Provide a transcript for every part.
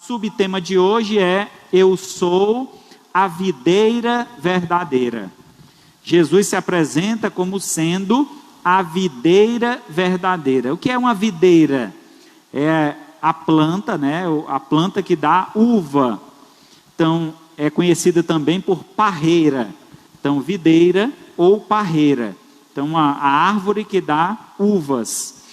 subtema de hoje é: eu sou a videira verdadeira. Jesus se apresenta como sendo a videira verdadeira. O que é uma videira? É a planta, né? A planta que dá uva. Então, é conhecida também por parreira. Então, videira ou parreira. Então, a árvore que dá uvas.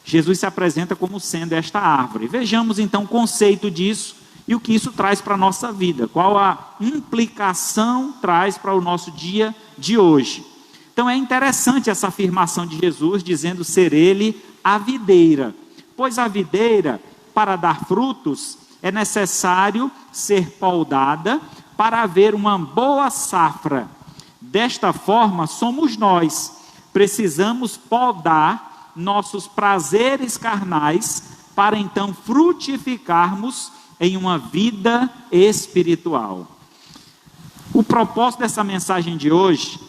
Jesus se apresenta como sendo esta árvore. Vejamos então o conceito disso e o que isso traz para a nossa vida. Qual a implicação traz para o nosso dia de hoje. Então é interessante essa afirmação de Jesus, dizendo ser ele a videira. Pois a videira, para dar frutos, é necessário ser podada para haver uma boa safra. Desta forma, somos nós. Precisamos podar nossos prazeres carnais para então frutificarmos em uma vida espiritual. O propósito dessa mensagem de hoje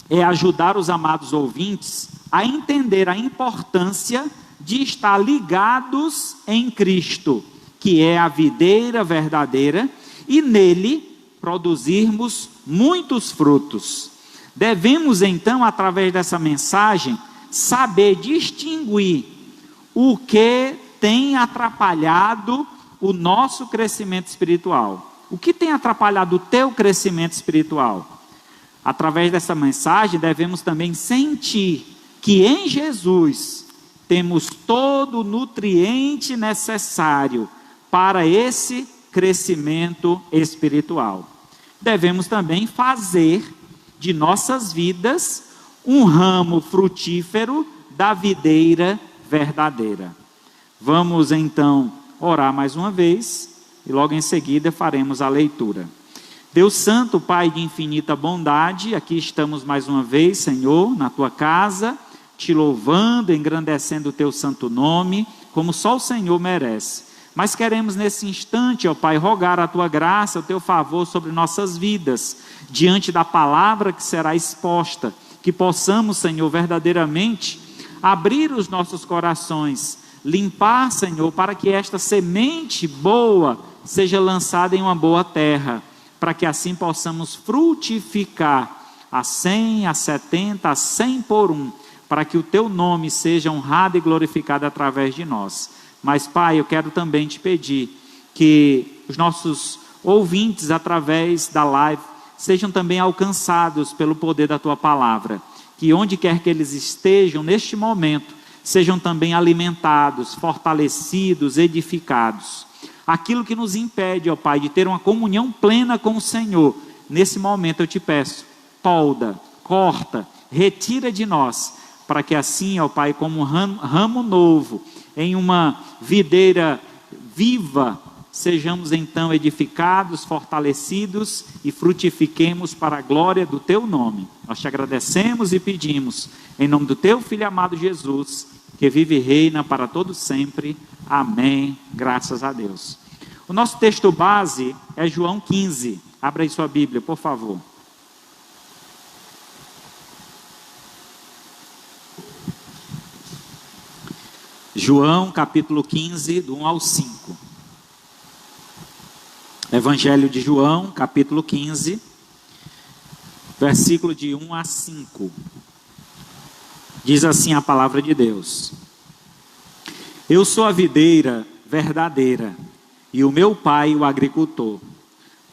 é ajudar os amados ouvintes a entender a importância de estar ligados em Cristo, que é a videira verdadeira, e nele produzirmos muitos frutos. Devemos então, através dessa mensagem, saber distinguir o que tem atrapalhado o nosso crescimento espiritual. O que tem atrapalhado o teu crescimento espiritual? Através dessa mensagem, devemos também sentir que em Jesus temos todo o nutriente necessário para esse crescimento espiritual. Devemos também fazer de nossas vidas um ramo frutífero da videira verdadeira. Vamos então orar mais uma vez e logo em seguida faremos a leitura. Deus Santo, Pai de infinita bondade, aqui estamos mais uma vez, Senhor, na Tua casa, Te louvando, engrandecendo o Teu santo nome, como só o Senhor merece. Mas queremos nesse instante, ó Pai, rogar a Tua graça, o Teu favor sobre nossas vidas, diante da palavra que será exposta, que possamos, Senhor, verdadeiramente abrir os nossos corações, limpar, Senhor, para que esta semente boa seja lançada em uma boa terra, para que assim possamos frutificar a 100, a 70, a 100 por um, para que o Teu nome seja honrado e glorificado através de nós. Mas, Pai, eu quero também Te pedir que os nossos ouvintes, através da live, sejam também alcançados pelo poder da Tua palavra, que onde quer que eles estejam neste momento, sejam também alimentados, fortalecidos, edificados. Aquilo que nos impede, ó Pai, de ter uma comunhão plena com o Senhor, nesse momento eu Te peço, polda, corta, retira de nós, para que assim, ó Pai, como um ramo novo, em uma videira viva, sejamos então edificados, fortalecidos e frutifiquemos para a glória do Teu nome. Nós Te agradecemos e pedimos, em nome do Teu Filho amado Jesus, que vive e reina para todo sempre. Amém. Graças a Deus. O nosso texto base é João 15. Abra aí sua Bíblia, por favor. João capítulo 15, do 1 ao 5. Evangelho de João, capítulo 15, versículo de 1 a 5. Diz assim a palavra de Deus: Eu sou a videira verdadeira, e o meu Pai o agricultor.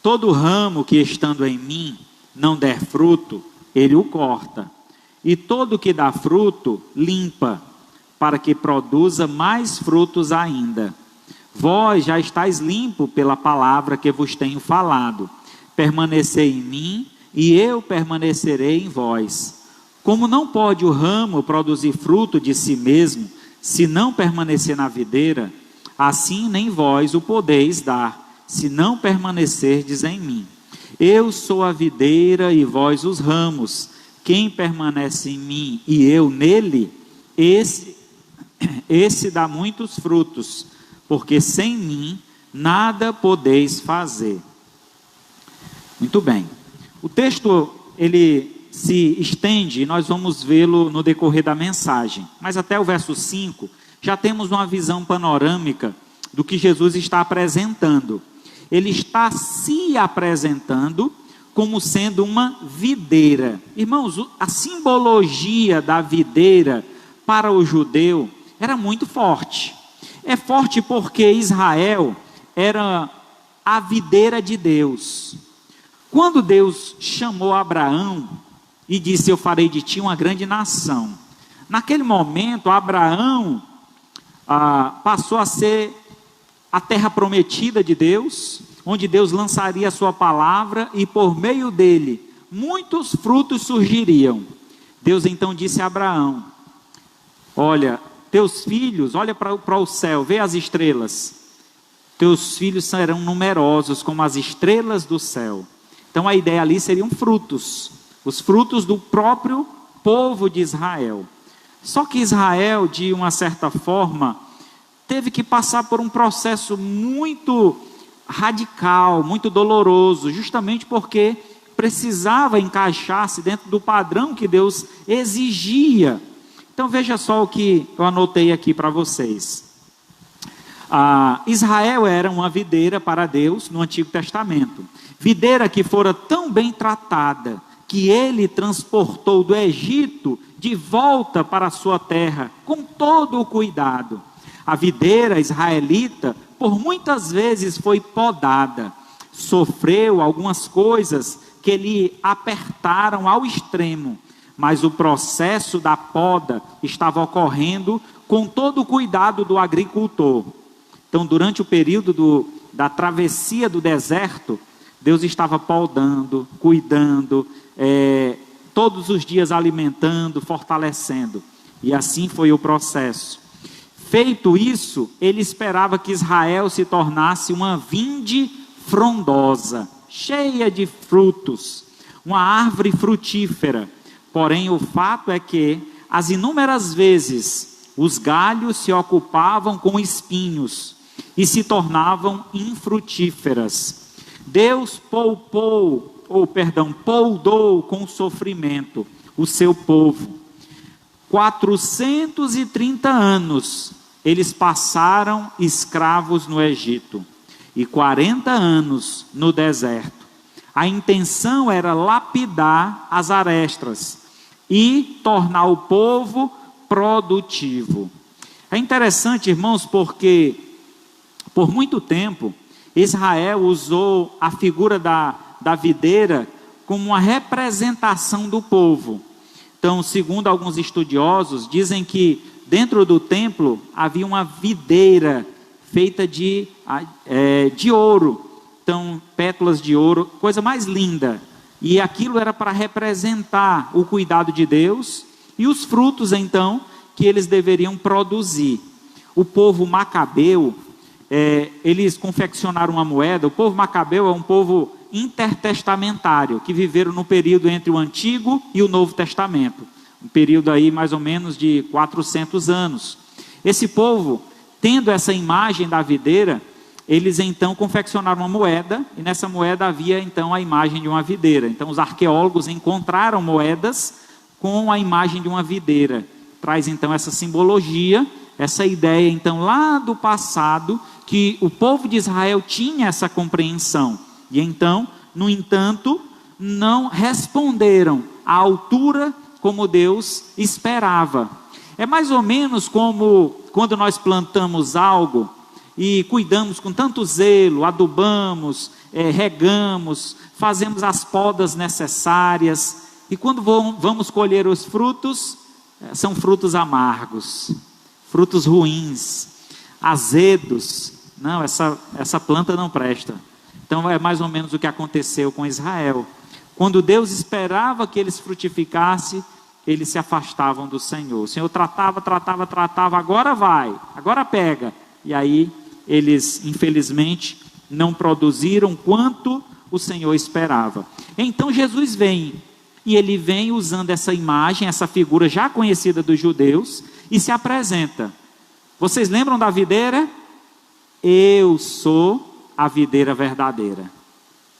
Todo ramo que estando em mim não der fruto, ele o corta, e todo que dá fruto, limpa, para que produza mais frutos ainda. Vós já estáis limpo pela palavra que vos tenho falado. Permanecei em mim, e eu permanecerei em vós. Como não pode o ramo produzir fruto de si mesmo, se não permanecer na videira, assim nem vós o podeis dar, se não permanecerdes em mim. Eu sou a videira e vós os ramos. Quem permanece em mim e eu nele, esse dá muitos frutos, porque sem mim nada podeis fazer. Muito bem. O texto, ele se estende, e nós vamos vê-lo no decorrer da mensagem. Mas até o verso 5, já temos uma visão panorâmica do que Jesus está apresentando. Ele está se apresentando como sendo uma videira. Irmãos, a simbologia da videira para o judeu era muito forte. É forte porque Israel era a videira de Deus. Quando Deus chamou Abraão e disse: eu farei de ti uma grande nação. Naquele momento, Abraão passou a ser a terra prometida de Deus, onde Deus lançaria a sua palavra e por meio dele muitos frutos surgiriam. Deus então disse a Abraão: olha, teus filhos, olha para o céu, vê as estrelas, teus filhos serão numerosos como as estrelas do céu. Então a ideia ali seriam frutos, os frutos do próprio povo de Israel. Só que Israel, de uma certa forma, teve que passar por um processo muito radical, muito doloroso, justamente porque precisava encaixar-se dentro do padrão que Deus exigia. Então veja só o que eu anotei aqui para vocês. Israel era uma videira para Deus no Antigo Testamento. Videira que fora tão bem tratada, que ele transportou do Egito de volta para a sua terra, com todo o cuidado. A videira israelita, por muitas vezes foi podada, sofreu algumas coisas que lhe apertaram ao extremo, mas o processo da poda estava ocorrendo com todo o cuidado do agricultor. Então, durante o período da travessia do deserto, Deus estava podando, cuidando, todos os dias alimentando, fortalecendo, e assim foi o processo. Feito isso, ele esperava que Israel se tornasse uma vinde frondosa, cheia de frutos, uma árvore frutífera. Porém, o fato é que, as inúmeras vezes, os galhos se ocupavam com espinhos e se tornavam infrutíferas. Deus poldou com sofrimento o seu povo. 430 anos eles passaram escravos no Egito e 40 anos no deserto. A intenção era lapidar as arestas e tornar o povo produtivo. É interessante, irmãos, porque por muito tempo Israel usou a figura da videira como uma representação do povo. Então, segundo alguns estudiosos, dizem que dentro do templo havia uma videira feita de ouro. Então, pétalas de ouro, coisa mais linda. E aquilo era para representar o cuidado de Deus e os frutos, então, que eles deveriam produzir. O povo macabeu, eles confeccionaram uma moeda. O povo macabeu é um povo intertestamentário, que viveram no período entre o Antigo e o Novo Testamento, um período aí mais ou menos de 400 anos. Esse povo, tendo essa imagem da videira, eles então confeccionaram uma moeda, e nessa moeda havia então a imagem de uma videira. Então os arqueólogos encontraram moedas com a imagem de uma videira. Traz então essa simbologia, essa ideia então lá do passado, que o povo de Israel tinha essa compreensão. E então, no entanto, não responderam à altura como Deus esperava. É mais ou menos como quando nós plantamos algo e cuidamos com tanto zelo, adubamos, regamos, fazemos as podas necessárias, e quando vamos colher os frutos, são frutos amargos, frutos ruins, azedos. Não, essa planta não presta. Então é mais ou menos o que aconteceu com Israel. Quando Deus esperava que eles frutificassem, eles se afastavam do Senhor. O Senhor tratava, agora vai, agora pega. E aí eles, infelizmente, não produziram quanto o Senhor esperava. Então Jesus vem, e ele vem usando essa imagem, essa figura já conhecida dos judeus, e se apresenta. Vocês lembram da videira? Eu sou a videira verdadeira.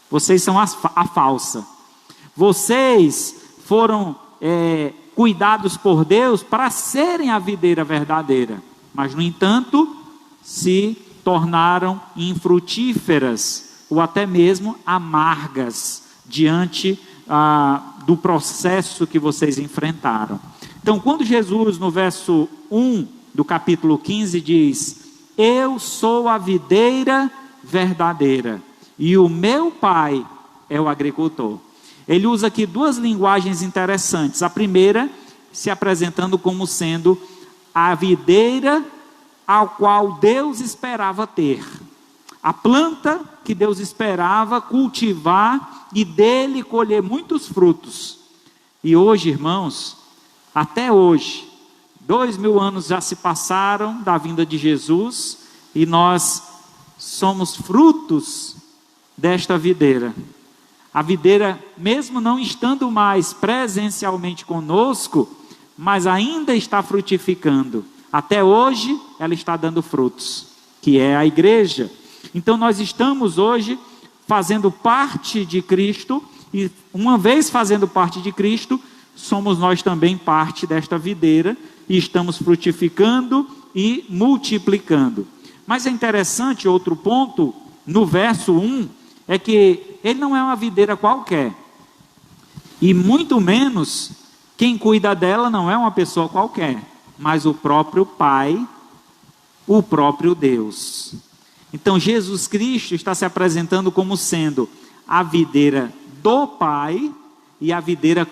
Vocês são a falsa. Vocês foram cuidados por Deus para serem a videira verdadeira, mas no entanto se tornaram infrutíferas ou até mesmo amargas diante do processo que vocês enfrentaram. Então, quando Jesus, no verso 1 do capítulo 15, diz: eu sou a videira verdadeira e o meu pai é o agricultor. Ele usa aqui duas linguagens interessantes. A primeira, se apresentando como sendo a videira ao qual Deus esperava ter. A planta que Deus esperava cultivar e dele colher muitos frutos. E hoje, irmãos, até hoje, 2000 anos já se passaram da vinda de Jesus e nós somos frutos desta videira. A videira, mesmo não estando mais presencialmente conosco, mas ainda está frutificando. Até hoje ela está dando frutos, que é a igreja. Então nós estamos hoje fazendo parte de Cristo, e uma vez fazendo parte de Cristo, somos nós também parte desta videira, e estamos frutificando e multiplicando. Mas é interessante, outro ponto, no verso 1, é que ele não é uma videira qualquer, e muito menos quem cuida dela não é uma pessoa qualquer, mas o próprio Pai, o próprio Deus. Então Jesus Cristo está se apresentando como sendo a videira do Pai e a videira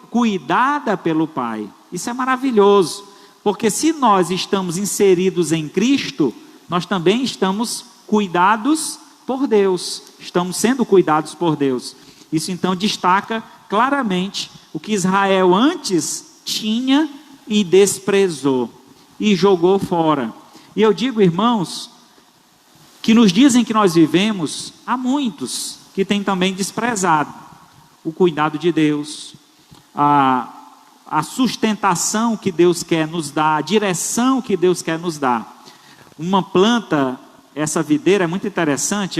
cuidada pelo Pai. Isso é maravilhoso, porque se nós estamos inseridos em Cristo, nós também estamos cuidados por Deus, estamos sendo cuidados por Deus. Isso então destaca claramente o que Israel antes tinha e desprezou e jogou fora. E eu digo, irmãos, que nos dias em que nós vivemos, há muitos que têm também desprezado o cuidado de Deus, a sustentação que Deus quer nos dar, a direção que Deus quer nos dar. Uma planta, essa videira é muito interessante.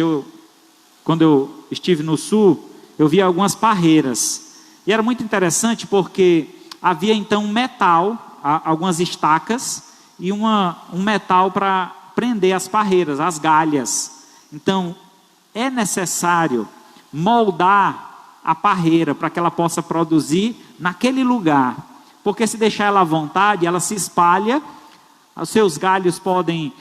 Quando eu estive no sul, eu vi algumas parreiras, e era muito interessante porque havia então um metal, algumas estacas, e um metal para prender as parreiras, as galhas. Então é necessário moldar a parreira para que ela possa produzir naquele lugar, porque se deixar ela à vontade, ela se espalha, os seus galhos podem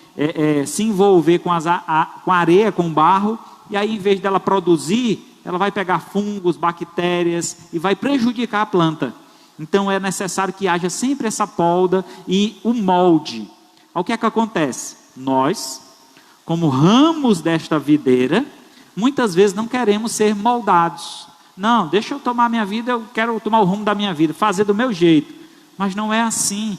se envolver com a areia, com o barro, e aí em vez dela produzir, ela vai pegar fungos, bactérias e vai prejudicar a planta. Então é necessário que haja sempre essa poda e o molde. O que é que acontece? Nós, como ramos desta videira, muitas vezes não queremos ser moldados. Não, deixa eu tomar minha vida, eu quero tomar o rumo da minha vida, fazer do meu jeito. Mas não é assim.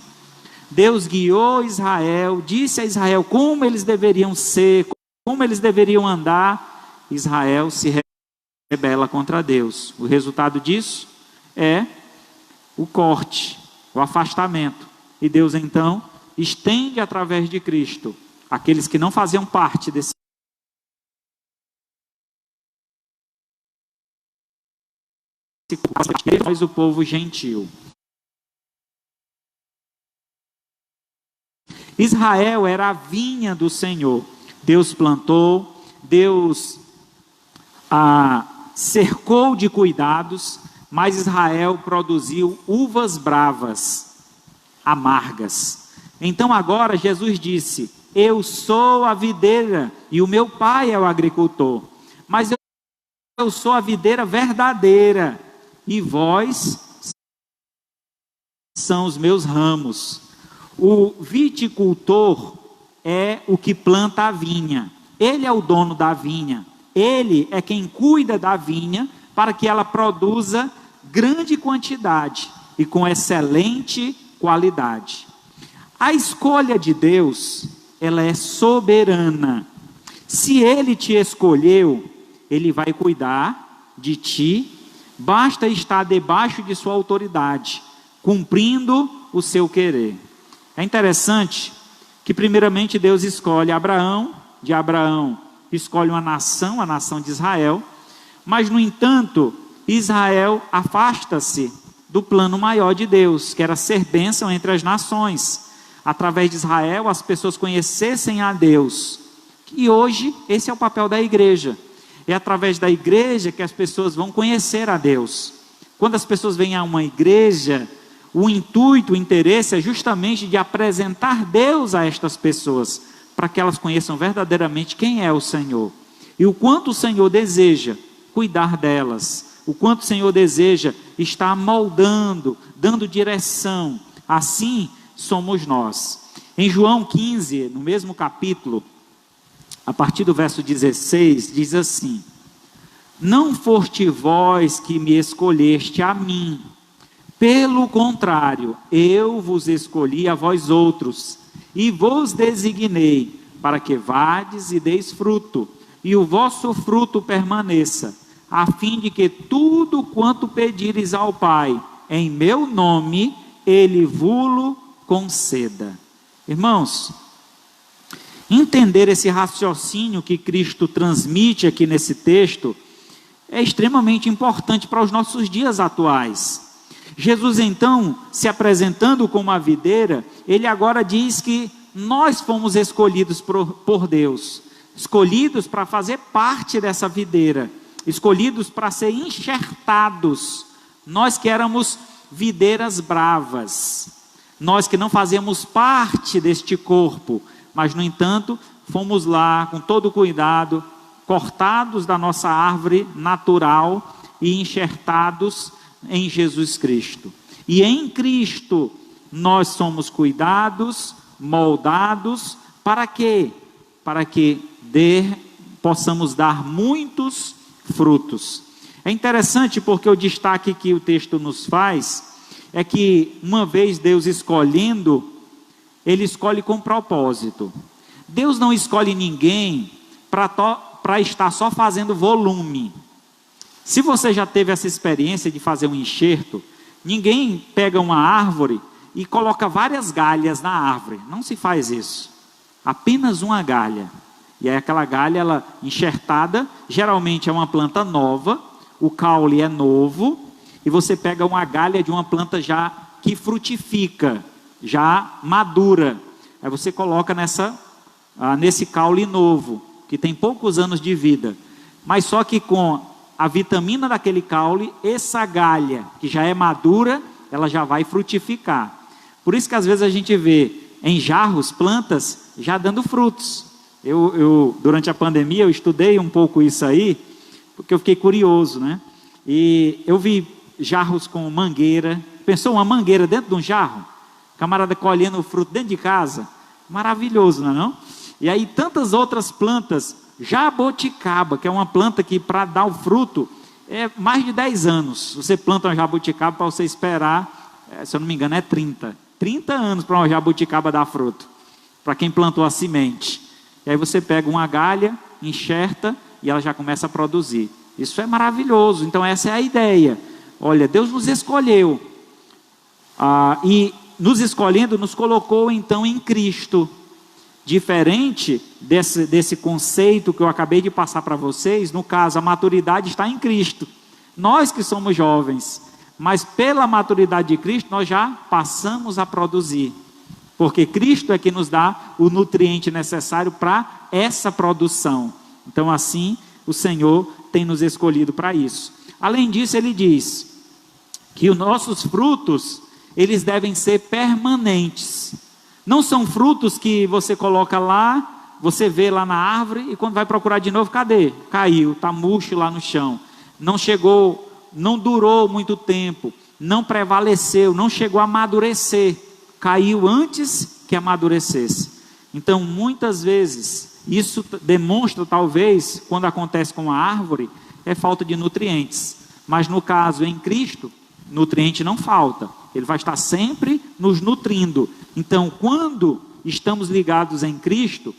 Deus guiou Israel, disse a Israel como eles deveriam ser, como eles deveriam andar. Israel se rebela contra Deus. O resultado disso é o corte, o afastamento. E Deus então estende através de Cristo aqueles que não faziam parte desse o povo gentil. Israel era a vinha do Senhor. Deus plantou, Deus cercou de cuidados, mas Israel produziu uvas bravas, amargas. Então agora Jesus disse: eu sou a videira e o meu pai é o agricultor, mas eu sou a videira verdadeira e vós são os meus ramos. O viticultor é o que planta a vinha, ele é o dono da vinha, ele é quem cuida da vinha para que ela produza grande quantidade e com excelente qualidade. A escolha de Deus, ela é soberana. Se Ele te escolheu, Ele vai cuidar de ti, basta estar debaixo de sua autoridade, cumprindo o seu querer. É interessante que primeiramente Deus escolhe Abraão, de Abraão escolhe uma nação, a nação de Israel, mas no entanto, Israel afasta-se do plano maior de Deus, que era ser bênção entre as nações. Através de Israel, as pessoas conhecessem a Deus E hoje, esse é o papel da igreja. É através da igreja que as pessoas vão conhecer a Deus. Quando as pessoas vêm a uma igreja, o intuito, o interesse é justamente de apresentar Deus a estas pessoas, para que elas conheçam verdadeiramente quem é o Senhor. E o quanto o Senhor deseja cuidar delas, o quanto o Senhor deseja estar moldando, dando direção. Assim somos nós. Em João 15, no mesmo capítulo, a partir do verso 16, diz assim: não foste vós que me escolheste a mim, pelo contrário, eu vos escolhi a vós outros, e vos designei, para que vades e deis fruto, e o vosso fruto permaneça, a fim de que tudo quanto pedires ao Pai, em meu nome, Ele vos conceda. Irmãos, entender esse raciocínio que Cristo transmite aqui nesse texto é extremamente importante para os nossos dias atuais. Jesus então, se apresentando como a videira, ele agora diz que nós fomos escolhidos por Deus, escolhidos para fazer parte dessa videira, escolhidos para ser enxertados. Nós que éramos videiras bravas, nós que não fazíamos parte deste corpo, mas no entanto, fomos lá com todo cuidado, cortados da nossa árvore natural e enxertados em Jesus Cristo. E em Cristo nós somos cuidados, moldados, para quê? Para que possamos dar muitos frutos. É interessante porque o destaque que o texto nos faz é que uma vez Deus escolhendo, Ele escolhe com propósito. Deus não escolhe ninguém para estar só fazendo volume. Se você já teve essa experiência de fazer um enxerto, ninguém pega uma árvore e coloca várias galhas na árvore. Não se faz isso. Apenas uma galha. E aí aquela galha, ela enxertada, geralmente é uma planta nova, o caule é novo, e você pega uma galha de uma planta já que frutifica, já madura. Aí você coloca nesse caule novo, que tem poucos anos de vida. Mas só que com a vitamina daquele caule, essa galha, que já é madura, ela já vai frutificar. Por isso que às vezes a gente vê em jarros plantas já dando frutos. Durante a pandemia, eu estudei um pouco isso aí, porque eu fiquei curioso, né? E eu vi jarros com mangueira. Pensou uma mangueira dentro de um jarro? Camarada colhendo o fruto dentro de casa. Maravilhoso, não é não? E aí tantas outras plantas, jabuticaba, que é uma planta que para dar o fruto é mais de 10 anos. Você planta uma jabuticaba para você esperar, se eu não me engano é 30 anos para uma jabuticaba dar fruto, para quem plantou a semente. E aí você pega uma galha, enxerta e ela já começa a produzir. Isso é maravilhoso. Então essa é a ideia. Olha, Deus nos escolheu, e nos escolhendo nos colocou então em Cristo. Diferente desse conceito que eu acabei de passar para vocês, no caso a maturidade está em Cristo. Nós que somos jovens, mas pela maturidade de Cristo nós já passamos a produzir. Porque Cristo é que nos dá o nutriente necessário para essa produção. Então assim, o Senhor tem nos escolhido para isso. Além disso, Ele diz que os nossos frutos, eles devem ser permanentes. Não são frutos que você coloca lá, você vê lá na árvore e quando vai procurar de novo, cadê? Caiu, está murcho lá no chão. Não chegou, não durou muito tempo, não prevaleceu, não chegou a amadurecer. Caiu antes que amadurecesse. Então, muitas vezes, isso demonstra, talvez, quando acontece com a árvore, é falta de nutrientes. Mas no caso, em Cristo, nutriente não falta. Ele vai estar sempre nos nutrindo. Então, quando estamos ligados em Cristo,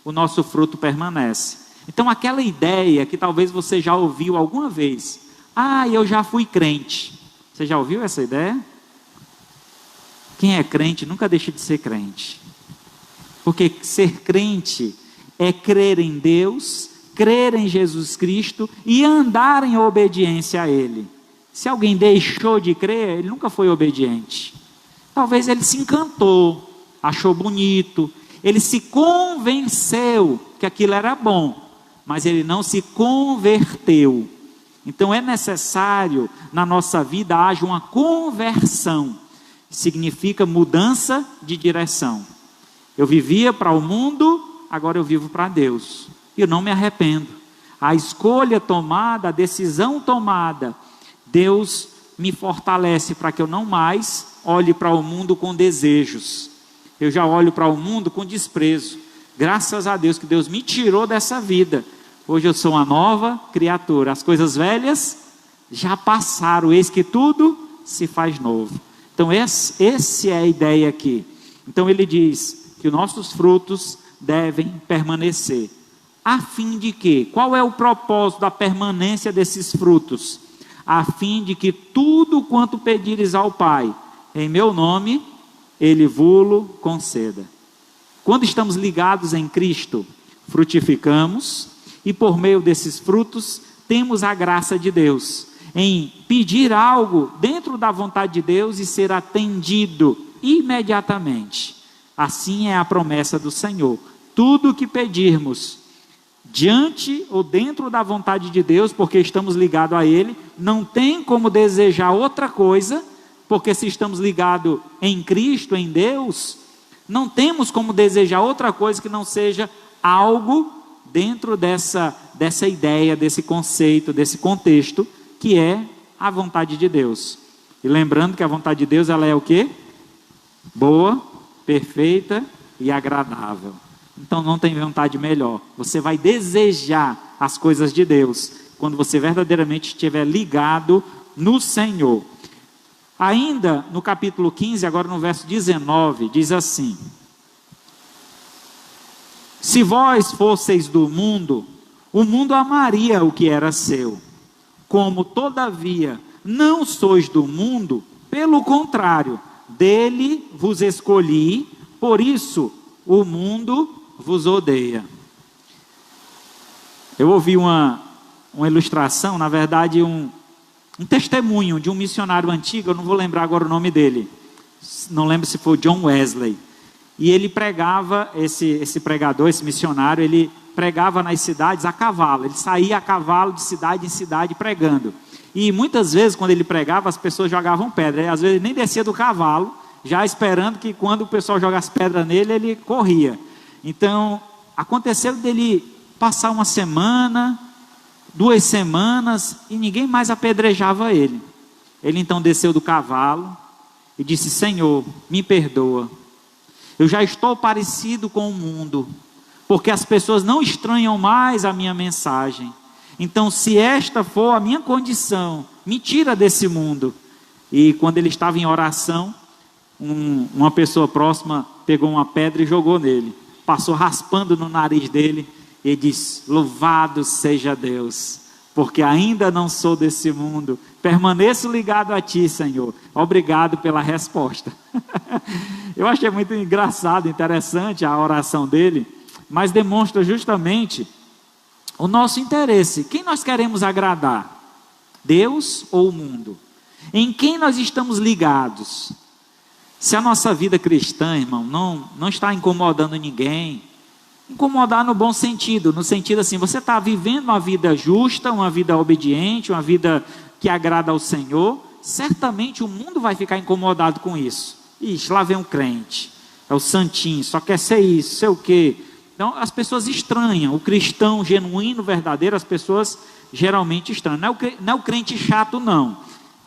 o nosso fruto permanece. Então, aquela ideia que talvez você já ouviu alguma vez. Eu já fui crente. Você já ouviu essa ideia? Quem é crente nunca deixa de ser crente. Porque ser crente é crer em Deus, crer em Jesus Cristo e andar em obediência a Ele. Se alguém deixou de crer, ele nunca foi obediente. Talvez ele se encantou, achou bonito, ele se convenceu que aquilo era bom, mas ele não se converteu. Então é necessário na nossa vida haja uma conversão, significa mudança de direção. Eu vivia para o mundo, agora eu vivo para Deus, e eu não me arrependo. A escolha tomada, a decisão tomada, Deus me fortalece para que eu não mais olhe para o mundo com desejos. Eu já olho para o mundo com desprezo. Graças a Deus que Deus me tirou dessa vida. Hoje eu sou uma nova criatura. As coisas velhas já passaram, eis que tudo se faz novo. Então essa é a ideia aqui. Então ele diz que os nossos frutos devem permanecer. A fim de quê? Qual é o propósito da permanência desses frutos? A fim de que tudo quanto pedires ao Pai, em meu nome, Ele vos conceda. Quando estamos ligados em Cristo, frutificamos, e por meio desses frutos, temos a graça de Deus, em pedir algo dentro da vontade de Deus e ser atendido imediatamente. Assim é a promessa do Senhor. Tudo o que pedirmos, diante ou dentro da vontade de Deus, porque estamos ligados a Ele, não tem como desejar outra coisa, porque se estamos ligados em Cristo, em Deus, não temos como desejar outra coisa que não seja algo dentro dessa ideia, desse conceito, desse contexto, que é a vontade de Deus. E lembrando que a vontade de Deus, ela é o quê? Boa, perfeita e agradável. Então não tem vontade melhor. Você vai desejar as coisas de Deus quando você verdadeiramente estiver ligado no Senhor. Ainda no capítulo 15, agora no verso 19, diz assim: se vós fosseis do mundo, o mundo amaria o que era seu. Como todavia não sois do mundo, pelo contrário, dele vos escolhi, por isso o mundo vos odeia. Eu ouvi uma ilustração, na verdade um testemunho de um missionário antigo, eu não vou lembrar agora o nome dele, não lembro se foi John Wesley, e ele pregava, esse pregador, esse missionário, ele pregava nas cidades a cavalo, ele saía a cavalo de cidade em cidade pregando, e muitas vezes quando ele pregava, as pessoas jogavam pedra, e às vezes ele nem descia do cavalo, já esperando que quando o pessoal jogasse pedra nele, ele corria. Então, aconteceu dele passar uma semana, 2 semanas, e ninguém mais apedrejava ele. Ele então desceu do cavalo e disse: Senhor, me perdoa, eu já estou parecido com o mundo, porque as pessoas não estranham mais a minha mensagem. Então, se esta for a minha condição, me tira desse mundo. E quando ele estava em oração, uma pessoa próxima pegou uma pedra e jogou nele, passou raspando no nariz dele e disse: louvado seja Deus, porque ainda não sou desse mundo, permaneço ligado a ti, Senhor, obrigado pela resposta. Eu achei muito engraçado, interessante a oração dele, mas demonstra justamente o nosso interesse. Quem nós queremos agradar? Deus ou o mundo? Em quem nós estamos ligados? Se a nossa vida cristã, irmão, não está incomodando ninguém, incomodar no bom sentido, no sentido assim, você está vivendo uma vida justa, uma vida obediente, uma vida que agrada ao Senhor, certamente o mundo vai ficar incomodado com isso. Ixi, lá vem um crente, é o santinho, só quer ser isso, sei o quê. Então as pessoas estranham, o cristão genuíno, verdadeiro, as pessoas geralmente estranham. Não é o crente chato, não.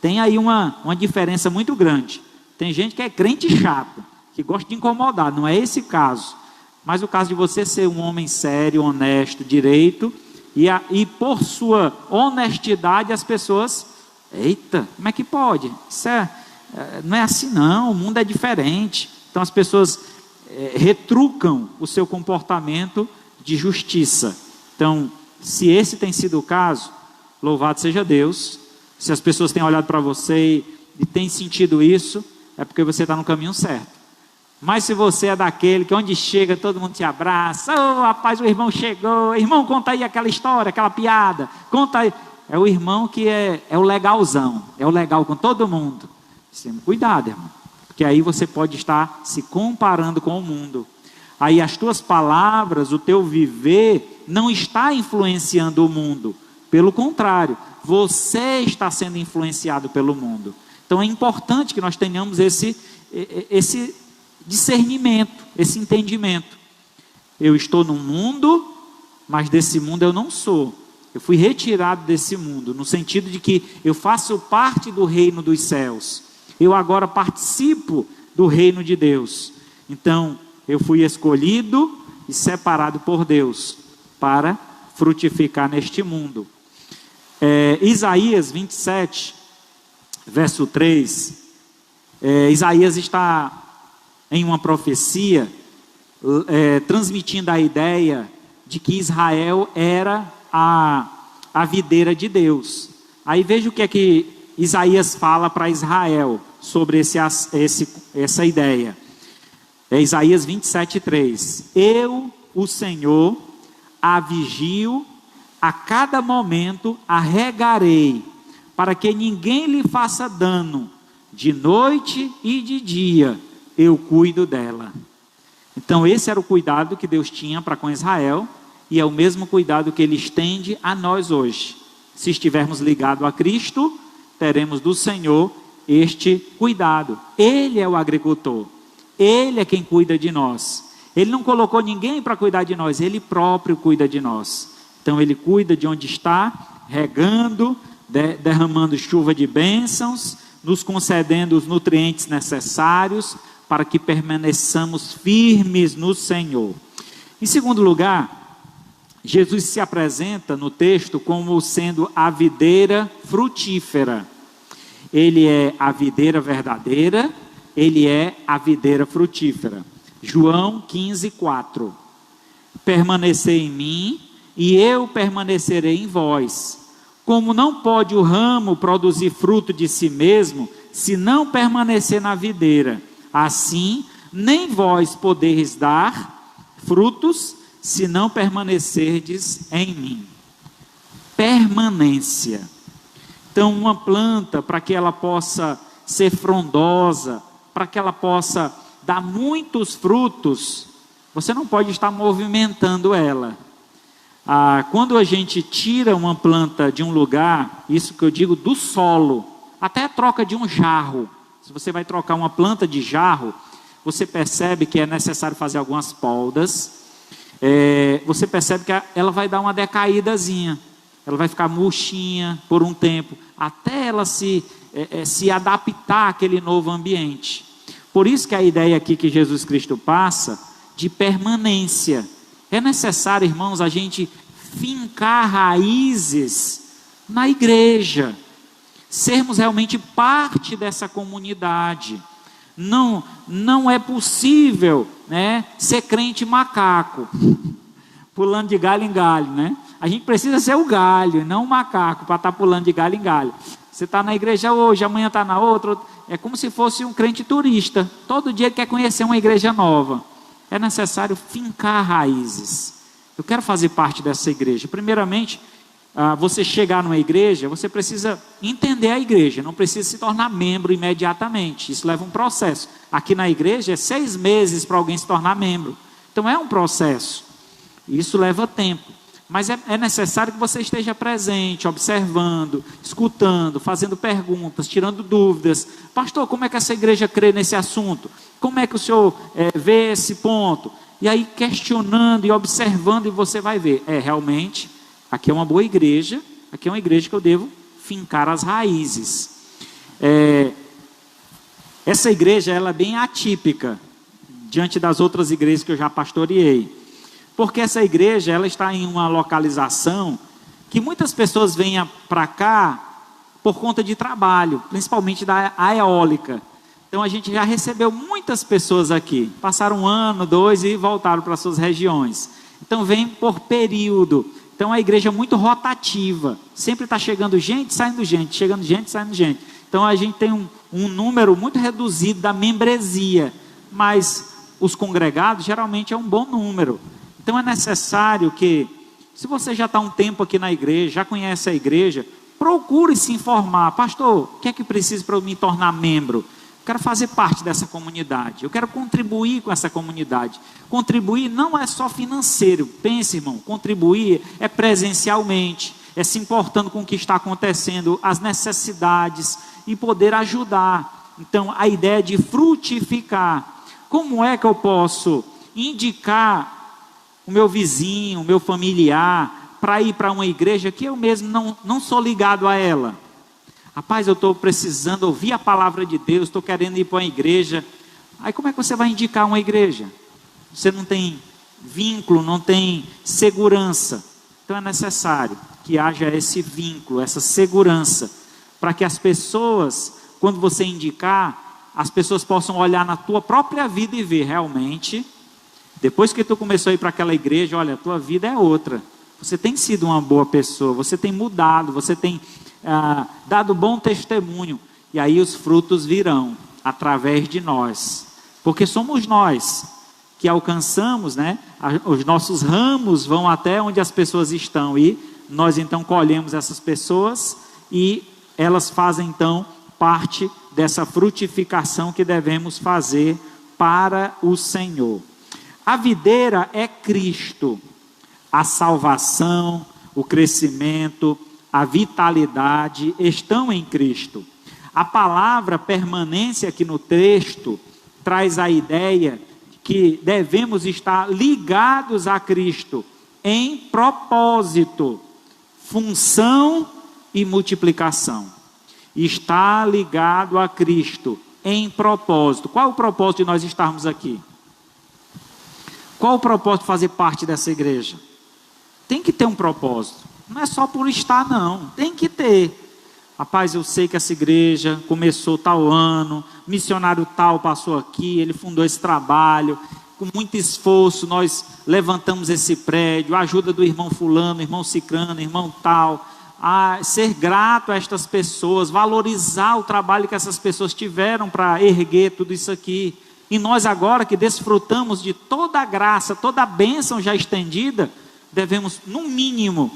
Tem aí uma diferença muito grande. Tem gente que é crente chato, que gosta de incomodar, não é esse caso. Mas o caso de você ser um homem sério, honesto, direito, e por sua honestidade as pessoas, eita, como é que pode? Isso não é assim não, o mundo é diferente. Então as pessoas retrucam o seu comportamento de justiça. Então, se esse tem sido o caso, louvado seja Deus. Se as pessoas têm olhado para você e têm sentido isso, é porque você está no caminho certo. Mas se você é daquele que onde chega todo mundo te abraça, oh rapaz, o irmão chegou, irmão, conta aí aquela história, aquela piada, conta aí. É o irmão que é o legalzão, é o legal com todo mundo. Cuidado, irmão, porque aí você pode estar se comparando com o mundo. aí as tuas palavras, o teu viver, não está influenciando o mundo. Pelo contrário, você está sendo influenciado pelo mundo. Então é importante que nós tenhamos esse discernimento, esse entendimento. Eu estou no mundo, mas desse mundo eu não sou. Eu fui retirado desse mundo, no sentido de que eu faço parte do reino dos céus. Eu agora participo do reino de Deus. Então, eu fui escolhido e separado por Deus para frutificar neste mundo. Isaías 27, verso 3. Isaías está em uma profecia, transmitindo a ideia de que Israel era a videira de Deus. Aí veja o que é que Isaías fala para Israel sobre essa ideia. Isaías 27:3. Eu, o Senhor, a vigio, a cada momento a regarei, para que ninguém lhe faça dano, de noite e de dia eu cuido dela. Então esse era o cuidado que Deus tinha para com Israel, e é o mesmo cuidado que Ele estende a nós hoje. Se estivermos ligados a Cristo, teremos do Senhor este cuidado. Ele é o agricultor, Ele é quem cuida de nós. Ele não colocou ninguém para cuidar de nós, Ele próprio cuida de nós. Então Ele cuida de onde está, regando, derramando chuva de bênçãos, nos concedendo os nutrientes necessários para que permaneçamos firmes no Senhor. Em segundo lugar, Jesus se apresenta no texto como sendo a videira frutífera. Ele é a videira verdadeira, Ele é a videira frutífera. João 15:4. Permanecei em mim e eu permanecerei em vós. Como não pode o ramo produzir fruto de si mesmo, se não permanecer na videira, assim nem vós podeis dar frutos, se não permanecerdes em mim. Permanência. Então uma planta, para que ela possa ser frondosa, para que ela possa dar muitos frutos, você não pode estar movimentando ela. Quando a gente tira uma planta de um lugar, isso que eu digo do solo, até a troca de um jarro, se você vai trocar uma planta de jarro, você percebe que é necessário fazer algumas podas, você percebe que ela vai dar uma decaídazinha, ela vai ficar murchinha por um tempo, até ela se adaptar àquele novo ambiente. Por isso que a ideia aqui que Jesus Cristo passa, de permanência. É necessário, irmãos, a gente fincar raízes na igreja, sermos realmente parte dessa comunidade. Não é possível, né, ser crente macaco, pulando de galho em galho, né? A gente precisa ser o galho, não o macaco, para estar pulando de galho em galho. Você está na igreja hoje, amanhã está na outra, é como se fosse um crente turista, todo dia quer conhecer uma igreja nova. É necessário fincar raízes. Eu quero fazer parte dessa igreja. Primeiramente, você chegar numa igreja, você precisa entender a igreja, não precisa se tornar membro imediatamente, isso leva um processo. Aqui na igreja é 6 meses para alguém se tornar membro, então é um processo, isso leva tempo, mas é necessário que você esteja presente, observando, escutando, fazendo perguntas, tirando dúvidas. Pastor, como é que essa igreja crê nesse assunto? Como é que o senhor vê esse ponto? E aí questionando e observando, e você vai ver, realmente, aqui é uma boa igreja, aqui é uma igreja que eu devo fincar as raízes. Essa igreja, ela é bem atípica, diante das outras igrejas que eu já pastoreei. Porque essa igreja, ela está em uma localização que muitas pessoas vêm para cá por conta de trabalho, principalmente da eólica. Então a gente já recebeu muitas pessoas aqui, passaram 1 ano, 2 e voltaram para suas regiões. Então vem por período. Então é uma igreja muito rotativa, sempre está chegando gente, saindo gente, chegando gente, saindo gente. Então a gente tem um número muito reduzido da membresia, mas os congregados geralmente é um bom número. Então é necessário que, se você já está um tempo aqui na igreja, já conhece a igreja, procure se informar. Pastor, o que é que precisa para eu me tornar membro? quero fazer parte dessa comunidade, eu quero contribuir com essa comunidade. Contribuir não é só financeiro, pense, irmão, contribuir é presencialmente, é se importando com o que está acontecendo, as necessidades e poder ajudar. Então, a ideia de frutificar. Como é que eu posso indicar o meu vizinho, o meu familiar, para ir para uma igreja que eu mesmo não sou ligado a ela? Rapaz, eu estou precisando ouvir a palavra de Deus, estou querendo ir para uma igreja. Aí como é que você vai indicar uma igreja? Você não tem vínculo, não tem segurança. Então é necessário que haja esse vínculo, essa segurança, para que as pessoas, quando você indicar, as pessoas possam olhar na tua própria vida e ver realmente, depois que tu começou a ir para aquela igreja, olha, a tua vida é outra. Você tem sido uma boa pessoa, você tem mudado, você tem dado bom testemunho, e aí os frutos virão através de nós, porque somos nós que alcançamos, né? Os nossos ramos vão até onde as pessoas estão, e nós então colhemos essas pessoas, e elas fazem então parte dessa frutificação que devemos fazer para o Senhor. A videira é Cristo, a salvação, o crescimento, a vitalidade estão em Cristo. A palavra permanência aqui no texto traz a ideia que devemos estar ligados a Cristo em propósito, função e multiplicação. Está ligado a Cristo em propósito. Qual é o propósito de nós estarmos aqui? Qual o propósito de fazer parte dessa igreja? Tem que ter um propósito. Não é só por estar, não. Tem que ter. Rapaz, eu sei que essa igreja começou tal ano, missionário tal passou aqui, ele fundou esse trabalho, com muito esforço nós levantamos esse prédio, a ajuda do irmão fulano, irmão cicrano, irmão tal, ser grato a estas pessoas, valorizar o trabalho que essas pessoas tiveram para erguer tudo isso aqui. E nós agora que desfrutamos de toda a graça, toda a bênção já estendida, devemos, no mínimo,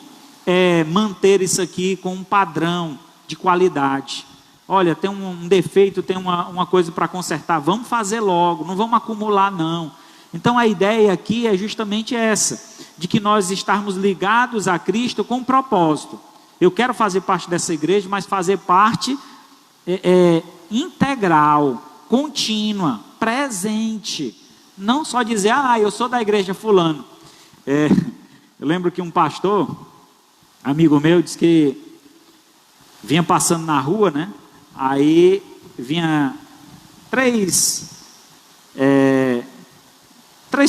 manter isso aqui com um padrão de qualidade. Olha, tem um defeito, tem uma coisa para consertar, vamos fazer logo, não vamos acumular não. Então a ideia aqui é justamente essa, de que nós estarmos ligados a Cristo com um propósito. Eu quero fazer parte dessa igreja, mas fazer parte integral, contínua, presente. Não só dizer, eu sou da igreja fulano. Eu lembro que um pastor, amigo meu, disse que vinha passando na rua, né? Aí vinha três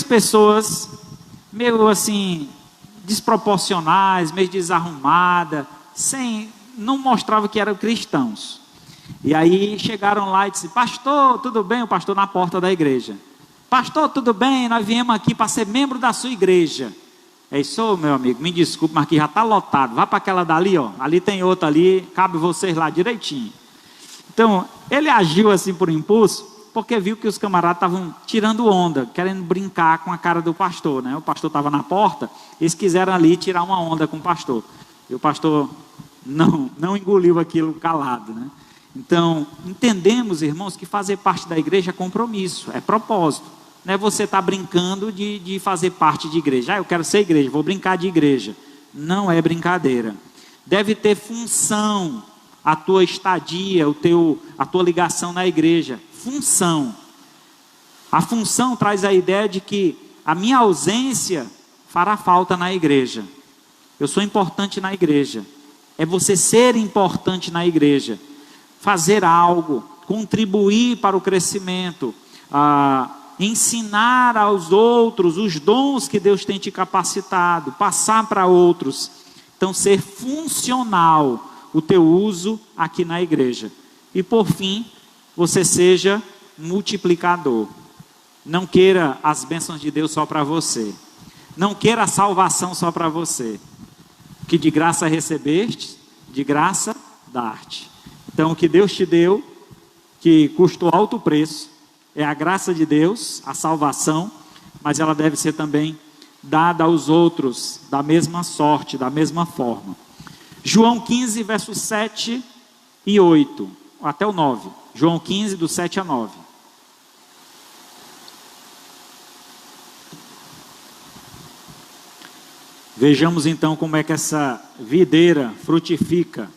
pessoas meio assim desproporcionais, meio desarrumada, não mostrava que eram cristãos. E aí chegaram lá e disse: pastor, tudo bem? O pastor na porta da igreja. Pastor, tudo bem? Nós viemos aqui para ser membro da sua igreja. É isso, meu amigo, me desculpe, mas aqui já está lotado. Vá para aquela dali, ó. Ali tem outra ali, cabe vocês lá direitinho. Então, ele agiu assim por impulso, porque viu que os camaradas estavam tirando onda, querendo brincar com a cara do pastor, né? O pastor estava na porta, eles quiseram ali tirar uma onda com o pastor. E o pastor não engoliu aquilo calado, né? Então, entendemos, irmãos, que fazer parte da igreja é compromisso, é propósito. Não é você estar brincando de fazer parte de igreja. Eu quero ser igreja, vou brincar de igreja. Não é brincadeira. Deve ter função a tua estadia, a tua ligação na igreja. Função. A função traz a ideia de que a minha ausência fará falta na igreja. Eu sou importante na igreja. É você ser importante na igreja. Fazer algo, contribuir para o crescimento, ensinar aos outros os dons que Deus tem te capacitado, passar para outros. Então, ser funcional o teu uso aqui na igreja. E por fim, você seja multiplicador. Não queira as bênçãos de Deus só para você. Não queira a salvação só para você. Que de graça recebeste, de graça dá-te. Então, o que Deus te deu, que custou alto preço, é a graça de Deus, a salvação, mas ela deve ser também dada aos outros, da mesma sorte, da mesma forma. João 15, versos 7 e 8, até o 9. João 15, do 7 a 9. Vejamos então como é que essa videira frutifica.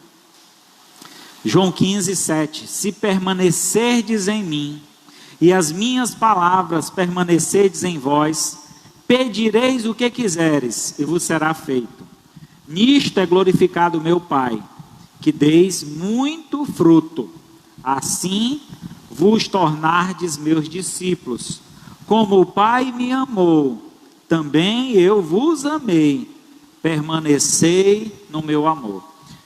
João 15, 7. Se permanecerdes em mim, e as minhas palavras permanecerdes em vós, pedireis o que quiseres, e vos será feito. Nisto é glorificado meu Pai, que deis muito fruto, assim vos tornardes meus discípulos. Como o Pai me amou, também eu vos amei, permanecei no meu amor.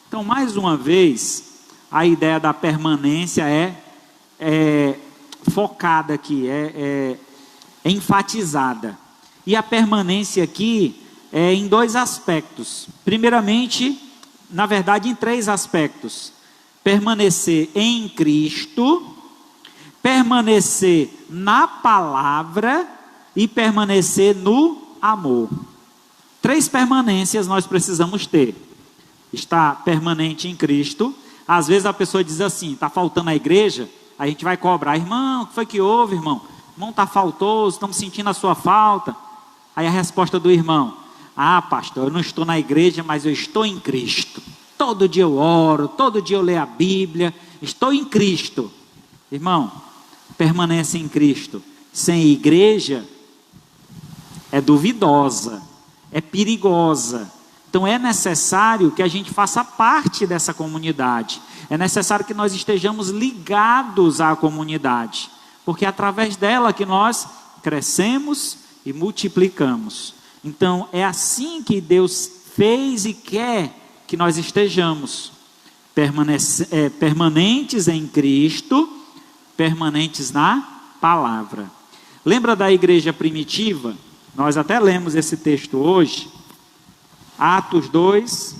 Então, mais uma vez, a ideia da permanência é focada aqui, é enfatizada. E a permanência aqui é em dois aspectos. Primeiramente, na verdade, em três aspectos: permanecer em Cristo, permanecer na palavra e permanecer no amor. Três permanências nós precisamos ter. Está permanente em Cristo. Às vezes a pessoa diz assim: está faltando a igreja. A gente vai cobrar: irmão, o que foi que houve, irmão? Irmão, está faltoso, estamos sentindo a sua falta. Aí a resposta do irmão: ah, pastor, eu não estou na igreja, mas eu estou em Cristo. Todo dia eu oro, todo dia eu leio a Bíblia, estou em Cristo. Irmão, permanece em Cristo sem igreja é duvidosa, é perigosa. Então é necessário que a gente faça parte dessa comunidade. É necessário que nós estejamos ligados à comunidade, porque é através dela que nós crescemos e multiplicamos. Então é assim que Deus fez e quer que nós estejamos permanentes em Cristo, permanentes na palavra. Lembra da igreja primitiva? Nós até lemos esse texto hoje, Atos 2,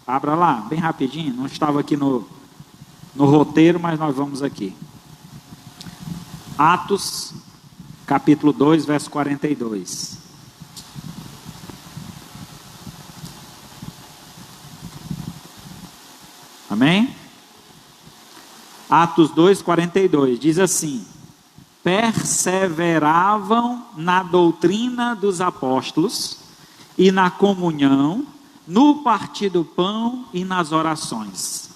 abra lá, bem rapidinho, não estava aqui no roteiro, mas nós vamos aqui. Atos, capítulo 2, verso 42. Amém? Atos 2, 42, diz assim: perseveravam na doutrina dos apóstolos e na comunhão, no partir do pão e nas orações.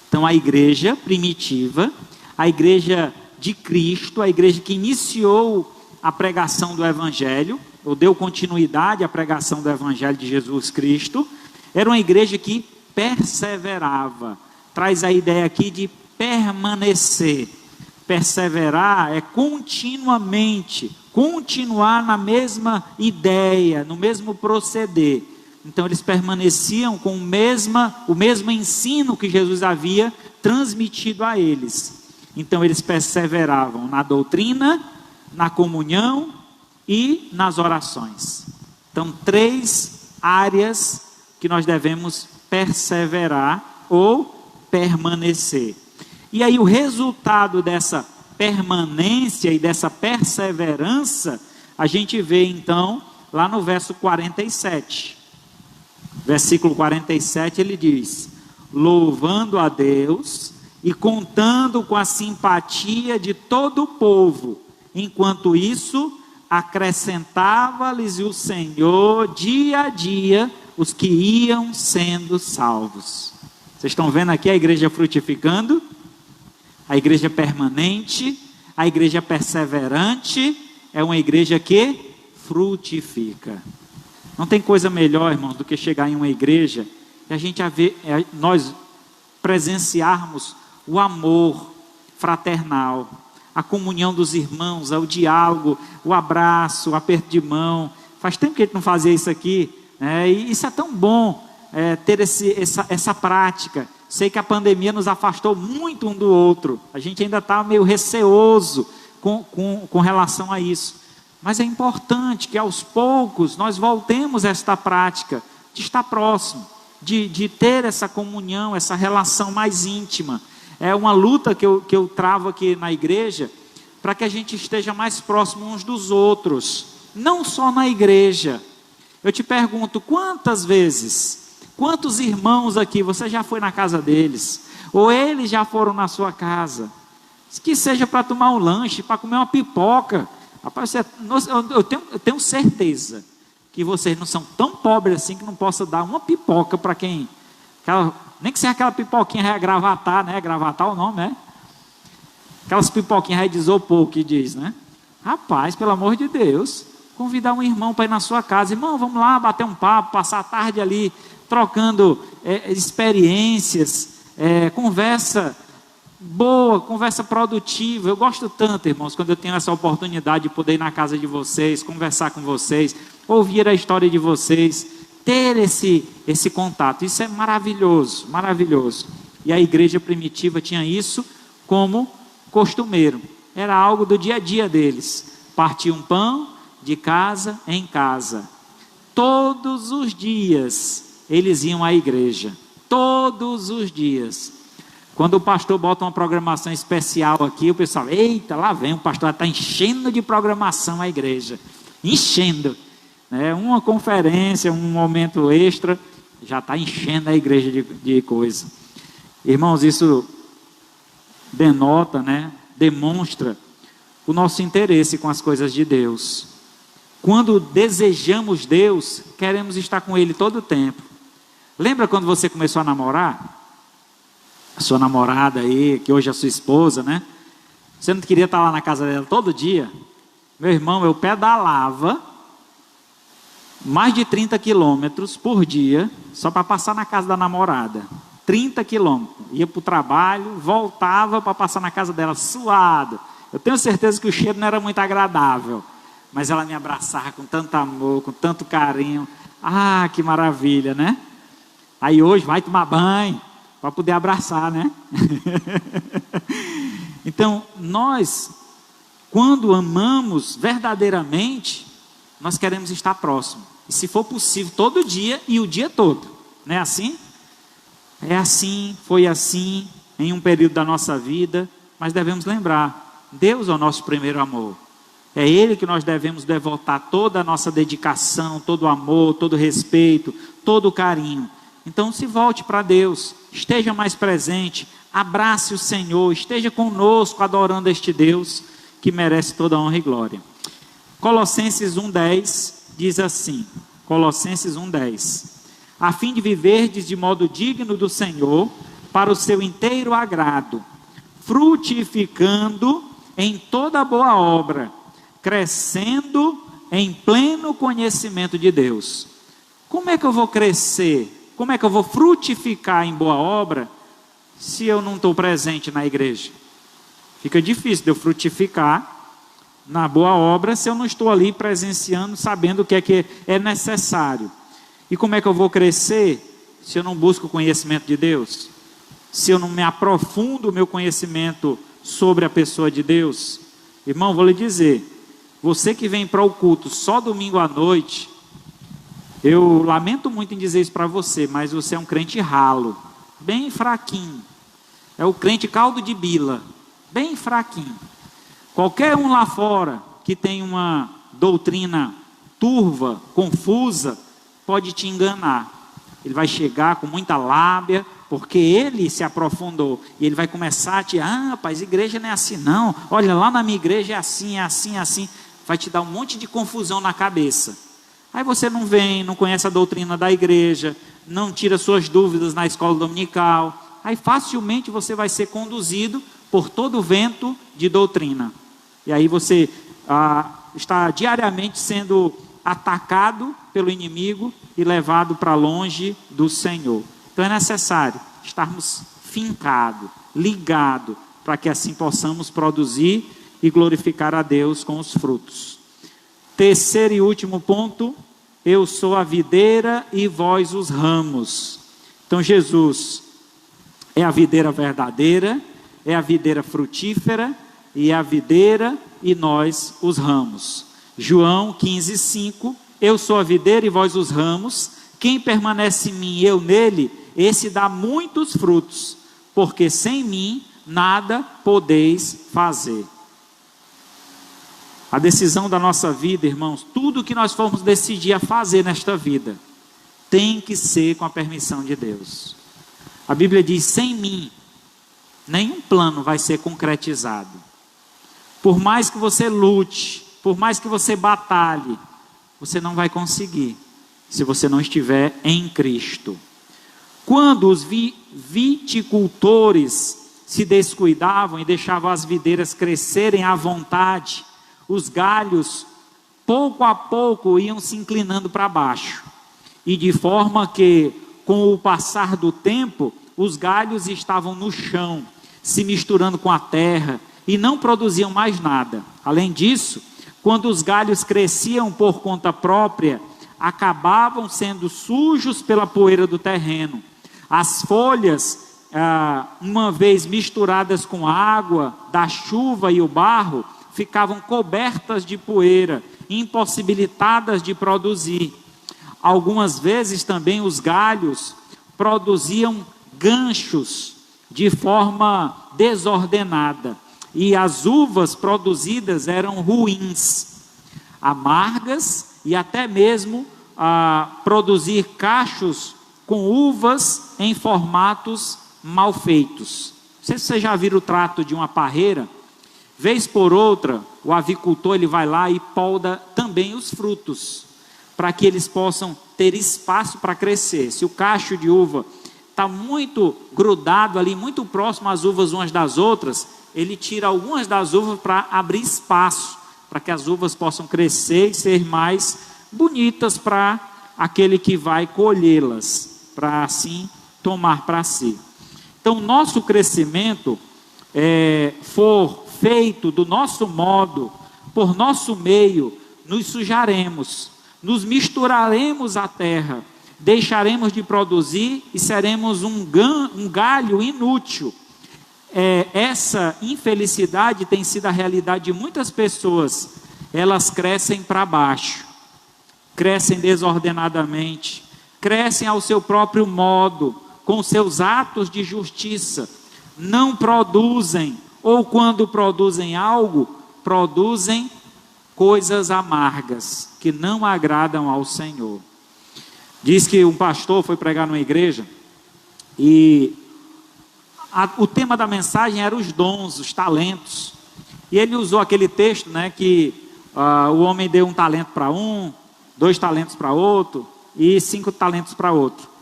Então a igreja primitiva, a igreja de Cristo, a igreja que iniciou a pregação do Evangelho, ou deu continuidade à pregação do Evangelho de Jesus Cristo, era uma igreja que perseverava. Traz a ideia aqui de permanecer. Perseverar é continuamente, continuar na mesma ideia, no mesmo proceder. Então eles permaneciam com o mesmo ensino que Jesus havia transmitido a eles. Então eles perseveravam na doutrina, na comunhão e nas orações. Então 3 áreas que nós devemos perseverar ou permanecer. E aí o resultado dessa permanência e dessa perseverança, a gente vê então lá no verso 47. Versículo 47 ele diz: louvando a Deus e contando com a simpatia de todo o povo, enquanto isso acrescentava-lhes o Senhor dia a dia os que iam sendo salvos. Vocês estão vendo aqui a igreja frutificando? A igreja permanente, a igreja perseverante, é uma igreja que frutifica. Não tem coisa melhor, irmãos, do que chegar em uma igreja e a gente nós presenciarmos o amor fraternal, a comunhão dos irmãos, o diálogo, o abraço, o aperto de mão. Faz tempo que a gente não fazia isso aqui, né? E isso é tão bom, ter essa prática. Sei que a pandemia nos afastou muito um do outro. A gente ainda está meio receoso com relação a isso. Mas é importante que aos poucos nós voltemos a esta prática de estar próximo, de ter essa comunhão, essa relação mais íntima. É uma luta que eu travo aqui na igreja, para que a gente esteja mais próximo uns dos outros, não só na igreja. Eu te pergunto, quantos irmãos aqui você já foi na casa deles, ou eles já foram na sua casa? que seja para tomar um lanche, para comer uma pipoca. Rapaz, eu tenho certeza que vocês não são tão pobres assim que não possa dar uma pipoca para quem... nem que seja aquela pipoquinha gravatar, né? Gravatar o nome, né? Aquelas pipoquinhas de isopor que diz, né? Rapaz, pelo amor de Deus, convidar um irmão para ir na sua casa. Irmão, vamos lá bater um papo, passar a tarde ali, trocando experiências, conversa boa, conversa produtiva. Eu gosto tanto, irmãos, quando eu tenho essa oportunidade de poder ir na casa de vocês, conversar com vocês, ouvir a história de vocês, ter esse contato. Isso é maravilhoso, maravilhoso. E a igreja primitiva tinha isso como costumeiro. Era algo do dia a dia deles. Partir um pão de casa em casa. Todos os dias eles iam à igreja. Todos os dias. Quando o pastor bota uma programação especial aqui, o pessoal, eita, lá vem, o pastor está enchendo de programação a igreja. Enchendo. Uma conferência, um momento extra, já está enchendo a igreja de coisa. Irmãos, isso denota, demonstra o nosso interesse com as coisas de Deus. Quando desejamos Deus, queremos estar com Ele todo o tempo. Lembra quando você começou a namorar? A sua namorada aí, que hoje é a sua esposa, né? Você não queria estar lá na casa dela todo dia? Meu irmão, eu pedalava mais de 30 quilômetros por dia, só para passar na casa da namorada. 30 quilômetros. Ia para o trabalho, voltava para passar na casa dela, suado. Eu tenho certeza que o cheiro não era muito agradável, mas ela me abraçava com tanto amor, com tanto carinho. Ah, que maravilha, né? Aí hoje vai tomar banho, para poder abraçar, né? Então, nós, quando amamos verdadeiramente, nós queremos estar próximo. E se for possível, todo dia e o dia todo. Não é assim? É assim, foi assim, em um período da nossa vida. Mas devemos lembrar, Deus é o nosso primeiro amor. É Ele que nós devemos devotar toda a nossa dedicação, todo o amor, todo o respeito, todo o carinho. Então se volte para Deus, esteja mais presente, abrace o Senhor, esteja conosco adorando este Deus que merece toda a honra e glória. Colossenses 1,10 diz assim, Colossenses 1,10: a fim de viverdes de modo digno do Senhor, para o seu inteiro agrado, frutificando em toda boa obra, crescendo em pleno conhecimento de Deus. Como é que eu vou crescer? Como é que eu vou frutificar em boa obra se eu não estou presente na igreja? Fica difícil de eu frutificar na boa obra se eu não estou ali presenciando, sabendo o que é necessário. E como é que eu vou crescer se eu não busco o conhecimento de Deus? Se eu não me aprofundo o meu conhecimento sobre a pessoa de Deus? Irmão, vou lhe dizer, você que vem para o culto só domingo à noite, eu lamento muito em dizer isso para você, mas você é um crente ralo, bem fraquinho. É o crente caldo de bila, bem fraquinho. Qualquer um lá fora que tem uma doutrina turva, confusa, pode te enganar. Ele vai chegar com muita lábia, porque ele se aprofundou. E ele vai começar a te, rapaz, igreja não é assim não. Olha, lá na minha igreja é assim, é assim, é assim. Vai te dar um monte de confusão na cabeça. Aí você não vem, não conhece a doutrina da igreja, não tira suas dúvidas na escola dominical. Aí facilmente você vai ser conduzido por todo o vento de doutrina. E aí você está diariamente sendo atacado pelo inimigo e levado para longe do Senhor. Então é necessário estarmos fincados, ligados, para que assim possamos produzir e glorificar a Deus com os frutos. Terceiro e último ponto, eu sou a videira e vós os ramos. Então Jesus é a videira verdadeira, é a videira frutífera, e é a videira e nós os ramos. João 15:5, eu sou a videira e vós os ramos, quem permanece em mim e eu nele, esse dá muitos frutos, porque sem mim nada podeis fazer. A decisão da nossa vida, irmãos, tudo que nós formos decidir a fazer nesta vida, tem que ser com a permissão de Deus. A Bíblia diz, sem mim, nenhum plano vai ser concretizado. Por mais que você lute, por mais que você batalhe, você não vai conseguir, se você não estiver em Cristo. Quando os viticultores se descuidavam e deixavam as videiras crescerem à vontade, os galhos, pouco a pouco, iam se inclinando para baixo. E de forma que, com o passar do tempo, os galhos estavam no chão, se misturando com a terra, e não produziam mais nada. Além disso, quando os galhos cresciam por conta própria, acabavam sendo sujos pela poeira do terreno. As folhas, uma vez misturadas com a água da chuva e o barro, ficavam cobertas de poeira, impossibilitadas de produzir. Algumas vezes também os galhos produziam ganchos de forma desordenada, e as uvas produzidas eram ruins, amargas, e até mesmo produzir cachos com uvas em formatos mal feitos. Não sei se vocês já viram o trato de uma parreira. Vez por outra, o avicultor ele vai lá e polda também os frutos, para que eles possam ter espaço para crescer. Se o cacho de uva está muito grudado ali, muito próximo às uvas umas das outras, ele tira algumas das uvas para abrir espaço, para que as uvas possam crescer e ser mais bonitas para aquele que vai colhê-las, para assim tomar para si. Então, nosso crescimento for feito do nosso modo, por nosso meio, nos sujaremos, nos misturaremos à terra, deixaremos de produzir e seremos um galho inútil. Essa infelicidade tem sido a realidade de muitas pessoas. Elas crescem para baixo, crescem desordenadamente, crescem ao seu próprio modo, com seus atos de justiça, não produzem, ou quando produzem algo, produzem coisas amargas, que não agradam ao Senhor. Diz que um pastor foi pregar numa igreja, e o tema da mensagem era os dons, os talentos, e ele usou aquele texto, que o homem deu um talento para um, 2 talentos para outro, e 5 talentos para outro.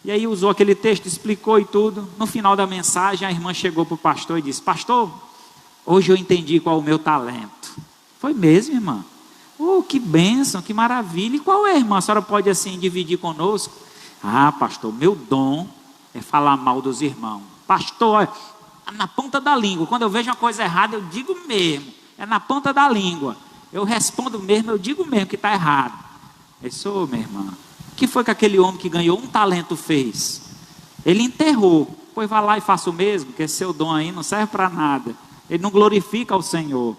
E aí usou aquele texto, explicou e tudo. No final da mensagem, a irmã chegou para o pastor e disse: pastor, hoje eu entendi qual é o meu talento. Foi mesmo, irmã? Que bênção, que maravilha. E qual é, irmã? A senhora pode assim dividir conosco? Pastor, meu dom é falar mal dos irmãos. Pastor, na ponta da língua. Quando eu vejo uma coisa errada, eu digo mesmo. É na ponta da língua. Eu respondo mesmo, eu digo mesmo que está errado. Eu sou, minha irmã. O que foi que aquele homem que ganhou um talento fez? Ele enterrou. Pois vá lá e faça o mesmo, que esse seu dom aí não serve para nada. Ele não glorifica ao Senhor.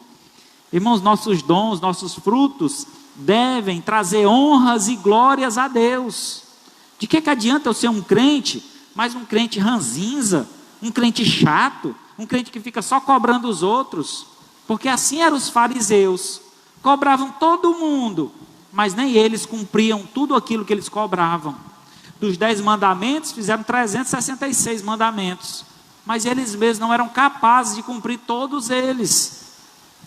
Irmãos, nossos dons, nossos frutos devem trazer honras e glórias a Deus. De que adianta eu ser um crente, mas um crente ranzinza, um crente chato, um crente que fica só cobrando os outros? Porque assim eram os fariseus. Cobravam todo mundo, mas nem eles cumpriam tudo aquilo que eles cobravam. Dos 10 mandamentos, fizeram 366 mandamentos, mas eles mesmos não eram capazes de cumprir todos eles.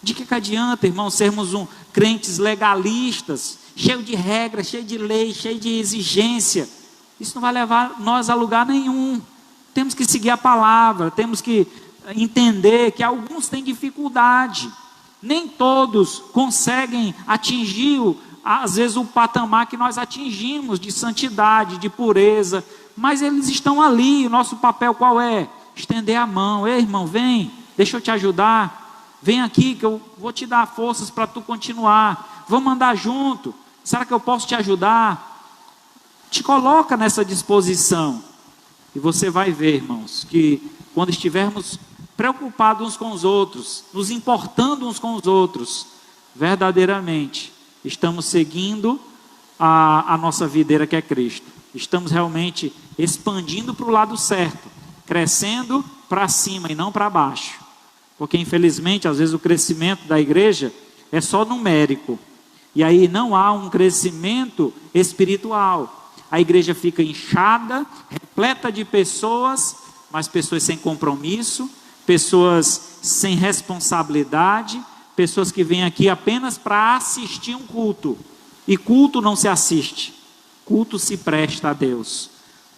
De que adianta, irmão, sermos crentes legalistas, cheio de regras, cheio de lei, cheio de exigência? Isso não vai levar nós a lugar nenhum. Temos que seguir a palavra, temos que entender que alguns têm dificuldade. Nem todos conseguem atingir às vezes o patamar que nós atingimos de santidade, de pureza, mas eles estão ali. O nosso papel qual é? Estender a mão. Ei, irmão, vem, deixa eu te ajudar, vem aqui que eu vou te dar forças para tu continuar, vamos andar junto, será que eu posso te ajudar? Te coloca nessa disposição, e você vai ver, irmãos, que quando estivermos preocupados uns com os outros, nos importando uns com os outros, verdadeiramente estamos seguindo a nossa videira que é Cristo. Estamos realmente expandindo para o lado certo, crescendo para cima e não para baixo. Porque infelizmente, às vezes o crescimento da igreja é só numérico. E aí não há um crescimento espiritual. A igreja fica inchada, repleta de pessoas, mas pessoas sem compromisso, pessoas sem responsabilidade, pessoas que vêm aqui apenas para assistir um culto. E culto não se assiste, culto se presta a Deus.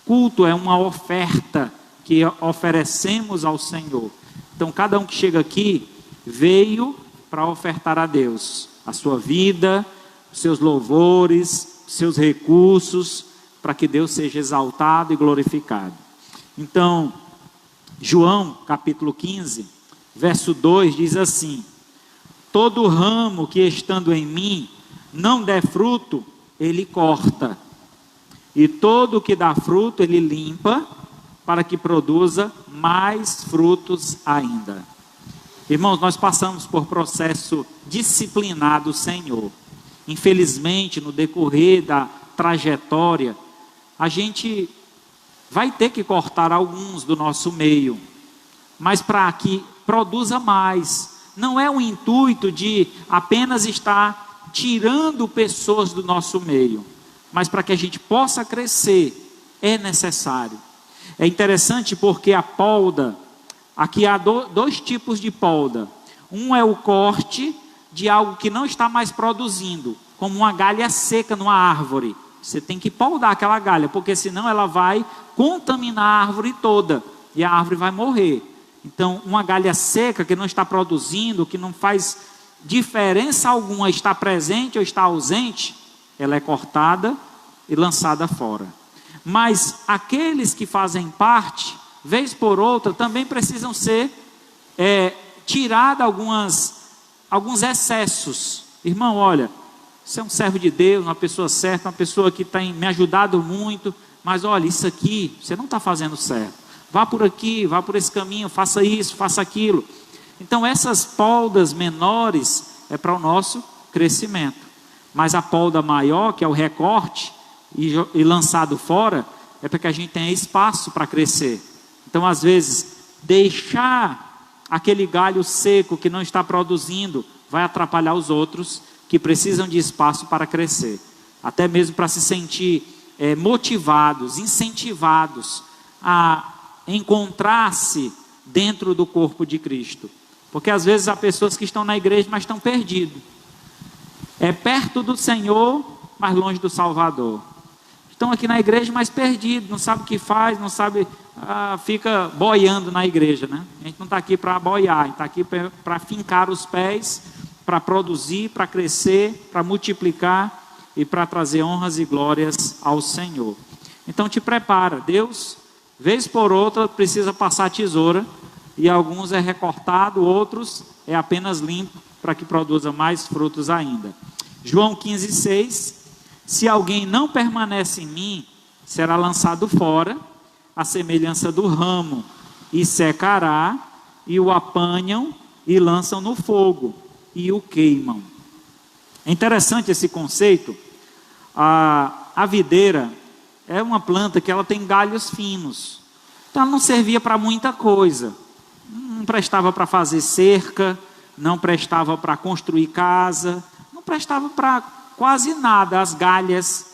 Culto é uma oferta que oferecemos ao Senhor. Então cada um que chega aqui veio para ofertar a Deus a sua vida, os seus louvores, os seus recursos, para que Deus seja exaltado e glorificado. Então, João capítulo 15, verso 2 diz assim: todo ramo que estando em mim não der fruto, ele corta, e todo que dá fruto ele limpa, para que produza mais frutos ainda. Irmãos, nós passamos por processo disciplinar do Senhor. Infelizmente, no decorrer da trajetória, a gente vai ter que cortar alguns do nosso meio, mas para que produza mais. Não é o intuito de apenas estar tirando pessoas do nosso meio, mas para que a gente possa crescer, é necessário. É interessante porque a poda, aqui há dois tipos de poda. Um é o corte de algo que não está mais produzindo, como uma galha seca numa árvore. Você tem que podar aquela galha, porque senão ela vai contaminar a árvore toda, e a árvore vai morrer. Então, uma galha seca que não está produzindo, que não faz diferença alguma estar presente ou estar ausente, ela é cortada e lançada fora. Mas aqueles que fazem parte, vez por outra, também precisam ser tirados alguns excessos. Irmão, olha, você é um servo de Deus, uma pessoa certa, uma pessoa que tem me ajudado muito, mas olha, isso aqui, você não está fazendo certo. Vá por aqui, vá por esse caminho, faça isso, faça aquilo. Então essas podas menores é para o nosso crescimento. Mas a poda maior, que é o recorte e lançado fora, é para que a gente tenha espaço para crescer. Então às vezes deixar aquele galho seco que não está produzindo vai atrapalhar os outros que precisam de espaço para crescer. Até mesmo para se sentir motivados, incentivados a encontrar-se dentro do corpo de Cristo. Porque às vezes há pessoas que estão na igreja, mas estão perdidos. É perto do Senhor, mas longe do Salvador. Estão aqui na igreja, mas perdidos, não sabe o que faz, não sabe, fica boiando na igreja, né? A gente não está aqui para boiar, a gente está aqui para fincar os pés, para produzir, para crescer, para multiplicar e para trazer honras e glórias ao Senhor. Então te prepara, Deus, vez por outra, precisa passar a tesoura, e alguns é recortado, outros é apenas limpo, para que produza mais frutos ainda. João 15,6: se alguém não permanece em mim, será lançado fora, à semelhança do ramo, e secará, e o apanham, e lançam no fogo, e o queimam. É interessante esse conceito. A videira é uma planta que ela tem galhos finos, então ela não servia para muita coisa, não prestava para fazer cerca, não prestava para construir casa, não prestava para quase nada, as galhas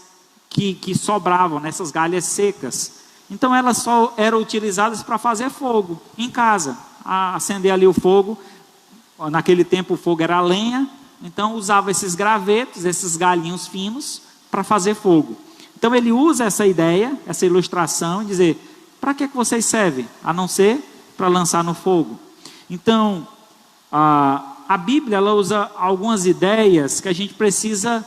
que sobravam, nessas galhas secas. Então elas só eram utilizadas para fazer fogo em casa, acender ali o fogo. Naquele tempo o fogo era a lenha, então usava esses gravetos, esses galhinhos finos para fazer fogo. Então ele usa essa ideia, essa ilustração, e dizer: para que vocês servem? A não ser para lançar no fogo. Então a Bíblia ela usa algumas ideias que a gente precisa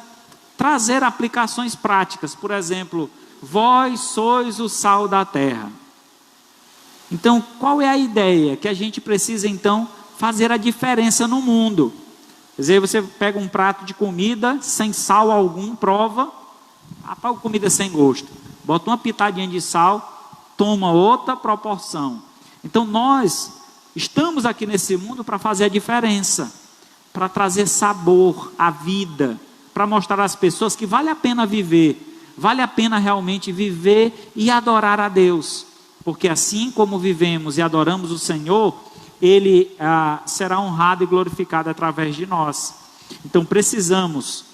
trazer aplicações práticas. Por exemplo, vós sois o sal da terra. Então qual é a ideia? Que a gente precisa então fazer a diferença no mundo. Quer dizer, você pega um prato de comida sem sal algum, prova, comida sem gosto, bota uma pitadinha de sal, toma outra proporção. Então nós estamos aqui nesse mundo para fazer a diferença, para trazer sabor à vida, para mostrar às pessoas que vale a pena viver, vale a pena realmente viver e adorar a Deus, porque assim como vivemos e adoramos o Senhor, Ele será honrado e glorificado através de nós. Então precisamos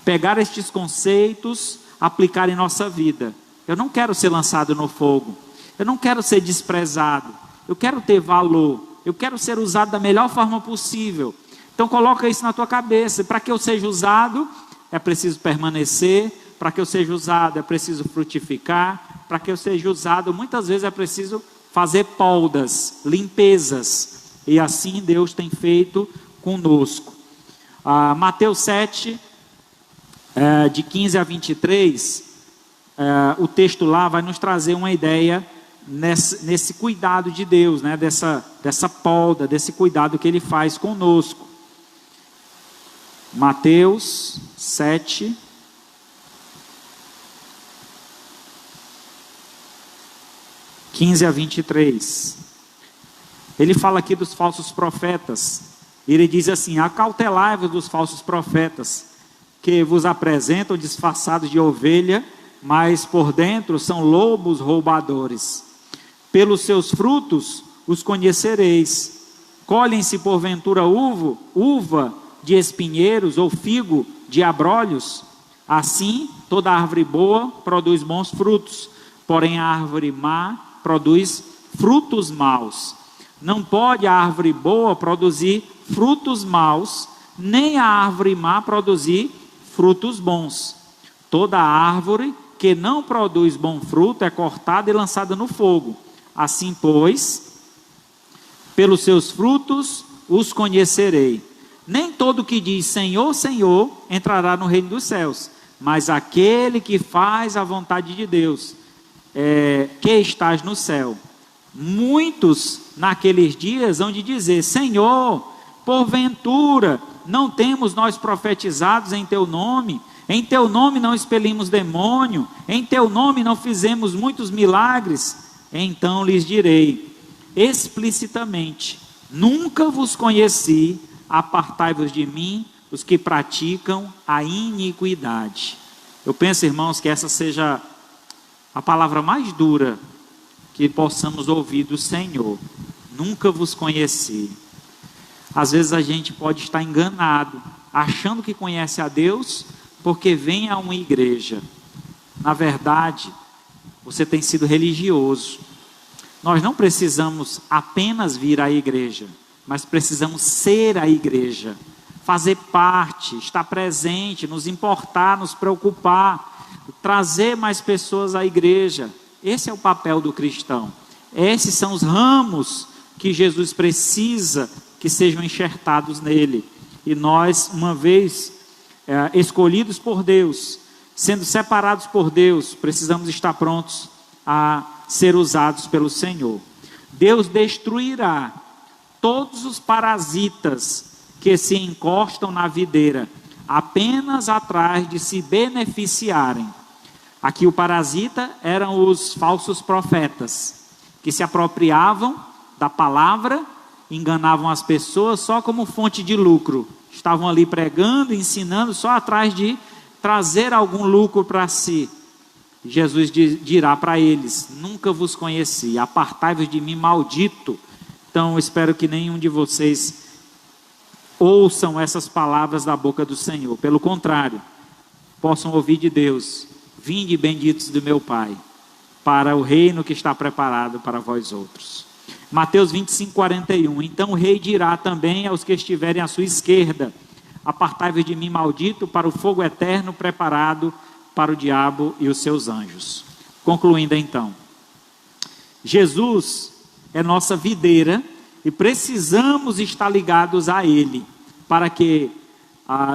pegar estes conceitos, aplicar em nossa vida. Eu não quero ser lançado no fogo, eu não quero ser desprezado, eu quero ter valor, eu quero ser usado da melhor forma possível. Então coloca isso na tua cabeça. Para que eu seja usado, é preciso permanecer. Para que eu seja usado, é preciso frutificar. Para que eu seja usado, muitas vezes é preciso fazer poldas, limpezas. E assim Deus tem feito conosco. Mateus 7, de 15 a 23, o texto lá vai nos trazer uma ideia nesse cuidado de Deus, né? dessa polda, desse cuidado que Ele faz conosco. Mateus 7, (15 a 23). Ele fala aqui dos falsos profetas. Ele diz assim: acautelai-vos dos falsos profetas, que vos apresentam disfarçados de ovelha, mas por dentro são lobos roubadores. Pelos seus frutos os conhecereis. Colhem-se porventura uva de espinheiros ou figo de abrolhos? Assim, toda árvore boa produz bons frutos, porém a árvore má produz frutos maus. Não pode a árvore boa produzir frutos maus, nem a árvore má produzir frutos bons. Toda árvore que não produz bom fruto é cortada e lançada no fogo. Assim, pois, pelos seus frutos os conhecerei. Nem todo que diz Senhor, Senhor entrará no reino dos céus, mas aquele que faz a vontade de Deus, que estás no céu. Muitos naqueles dias hão de dizer: Senhor, porventura não temos nós profetizados em teu nome? Em teu nome não expelimos demônio? Em teu nome não fizemos muitos milagres? Então lhes direi explicitamente: nunca vos conheci, apartai-vos de mim, os que praticam a iniquidade. Eu penso, irmãos, que essa seja a palavra mais dura que possamos ouvir do Senhor. Nunca vos conheci. Às vezes a gente pode estar enganado, achando que conhece a Deus, porque vem a uma igreja. Na verdade, você tem sido religioso. Nós não precisamos apenas vir à igreja, mas precisamos ser a igreja, fazer parte, estar presente, nos importar, nos preocupar, trazer mais pessoas à igreja. Esse é o papel do cristão. Esses são os ramos que Jesus precisa que sejam enxertados nele. E nós, uma vez escolhidos por Deus, sendo separados por Deus, precisamos estar prontos a ser usados pelo Senhor. Deus destruirá todos os parasitas que se encostam na videira, apenas atrás de se beneficiarem. Aqui o parasita eram os falsos profetas, que se apropriavam da palavra, enganavam as pessoas só como fonte de lucro. Estavam ali pregando, ensinando, só atrás de trazer algum lucro para si. Jesus dirá para eles: nunca vos conheci, apartai-vos de mim, maldito. Então, espero que nenhum de vocês ouçam essas palavras da boca do Senhor. Pelo contrário, possam ouvir de Deus: vinde benditos do meu Pai, para o reino que está preparado para vós outros. Mateus 25, 41. Então o rei dirá também aos que estiverem à sua esquerda: apartai-vos de mim, maldito, para o fogo eterno preparado para o diabo e os seus anjos. Concluindo então, Jesus é nossa videira e precisamos estar ligados a Ele, para que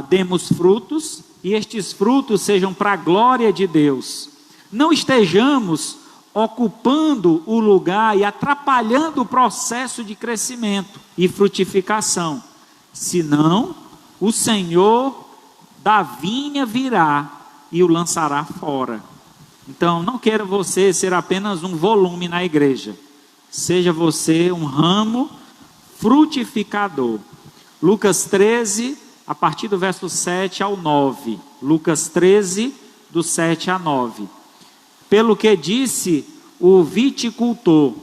demos frutos, e estes frutos sejam para a glória de Deus. Não estejamos ocupando o lugar e atrapalhando o processo de crescimento e frutificação, senão o Senhor da vinha virá e o lançará fora. Então, não queira você ser apenas um volume na igreja, seja você um ramo frutificador. Lucas 13, a partir do verso 7 ao 9. Lucas 13, do 7 a 9. Pelo que disse o viticultor: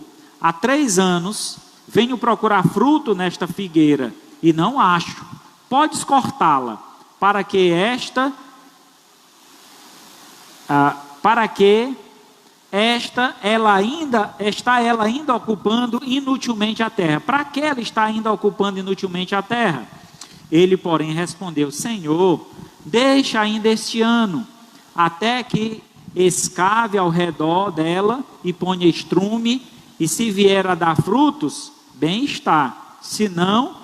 há 3 anos venho procurar fruto nesta figueira e não acho. Podes cortá-la, para que ela ainda ocupando inutilmente a terra. Para que ela está ainda ocupando inutilmente a terra? Ele, porém, respondeu: Senhor, deixa ainda este ano, até que escave ao redor dela e ponha estrume, e se vier a dar frutos, bem está, se não,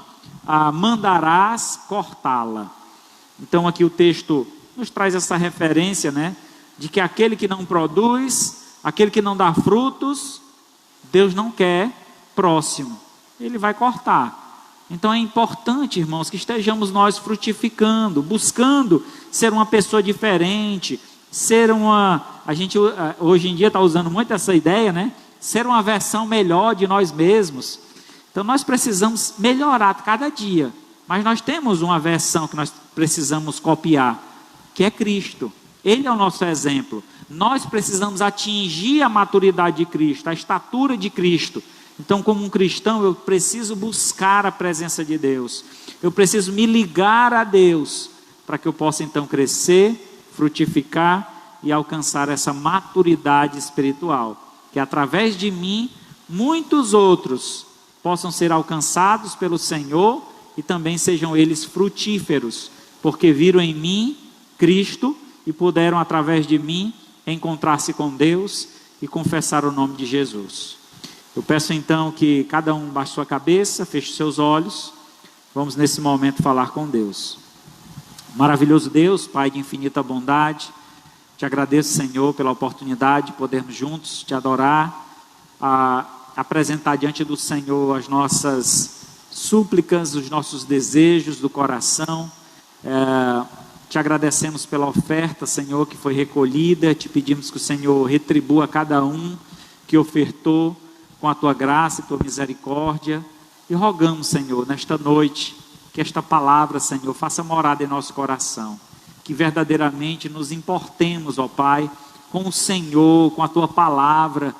mandarás cortá-la. Então aqui o texto nos traz essa referência, né, de que aquele que não produz, aquele que não dá frutos, Deus não quer próximo, Ele vai cortar. Então é importante, irmãos, que estejamos nós frutificando, buscando ser uma pessoa diferente, a gente hoje em dia está usando muito essa ideia, né? Ser uma versão melhor de nós mesmos. Então nós precisamos melhorar cada dia, mas nós temos uma versão que nós precisamos copiar, que é Cristo. Ele é o nosso exemplo. Nós precisamos atingir a maturidade de Cristo, a estatura de Cristo. Então, como um cristão, eu preciso buscar a presença de Deus, eu preciso me ligar a Deus, para que eu possa então crescer, frutificar e alcançar essa maturidade espiritual, que através de mim, muitos outros possam ser alcançados pelo Senhor e também sejam eles frutíferos, porque viram em mim Cristo e puderam através de mim encontrar-se com Deus e confessar o nome de Jesus. Eu peço então que cada um baixe sua cabeça, feche seus olhos, vamos nesse momento falar com Deus. Maravilhoso Deus, Pai de infinita bondade, te agradeço, Senhor, pela oportunidade de podermos juntos te adorar, apresentar diante do Senhor as nossas súplicas, os nossos desejos do coração. Te agradecemos pela oferta, Senhor, que foi recolhida, te pedimos que o Senhor retribua cada um que ofertou com a tua graça e tua misericórdia, e rogamos, Senhor, nesta noite, que esta palavra, Senhor, faça morada em nosso coração, que verdadeiramente nos importemos, ó Pai, com o Senhor, com a tua palavra,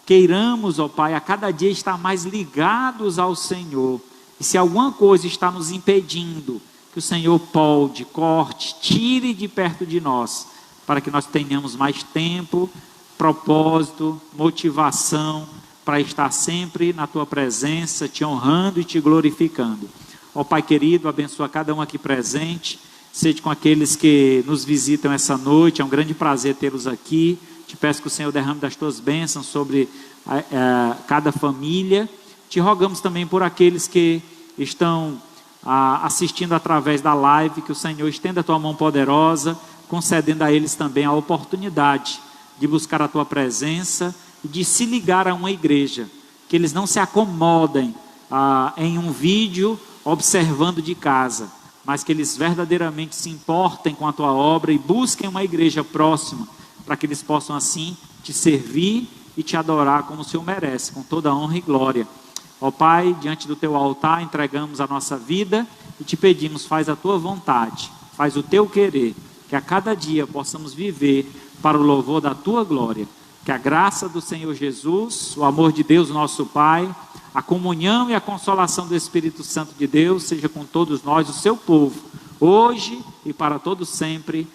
queiramos, ó Pai, a cada dia estar mais ligados ao Senhor, e se alguma coisa está nos impedindo, que o Senhor polde, corte, tire de perto de nós, para que nós tenhamos mais tempo, propósito, motivação, para estar sempre na tua presença, te honrando e te glorificando. Ó Pai querido, abençoa cada um aqui presente, seja com aqueles que nos visitam essa noite, é um grande prazer tê-los aqui. Te peço que o Senhor derrame das tuas bênçãos sobre cada família. Te rogamos também por aqueles que estão assistindo através da live, que o Senhor estenda a tua mão poderosa, concedendo a eles também a oportunidade de buscar a tua presença e de se ligar a uma igreja, que eles não se acomodem em um vídeo observando de casa, mas que eles verdadeiramente se importem com a tua obra e busquem uma igreja próxima, para que eles possam assim te servir e te adorar como o Senhor merece, com toda a honra e glória. Ó Pai, diante do teu altar entregamos a nossa vida e te pedimos, faz a tua vontade, faz o teu querer, que a cada dia possamos viver para o louvor da tua glória. Que a graça do Senhor Jesus, o amor de Deus nosso Pai, a comunhão e a consolação do Espírito Santo de Deus seja com todos nós, o seu povo, hoje e para todo sempre.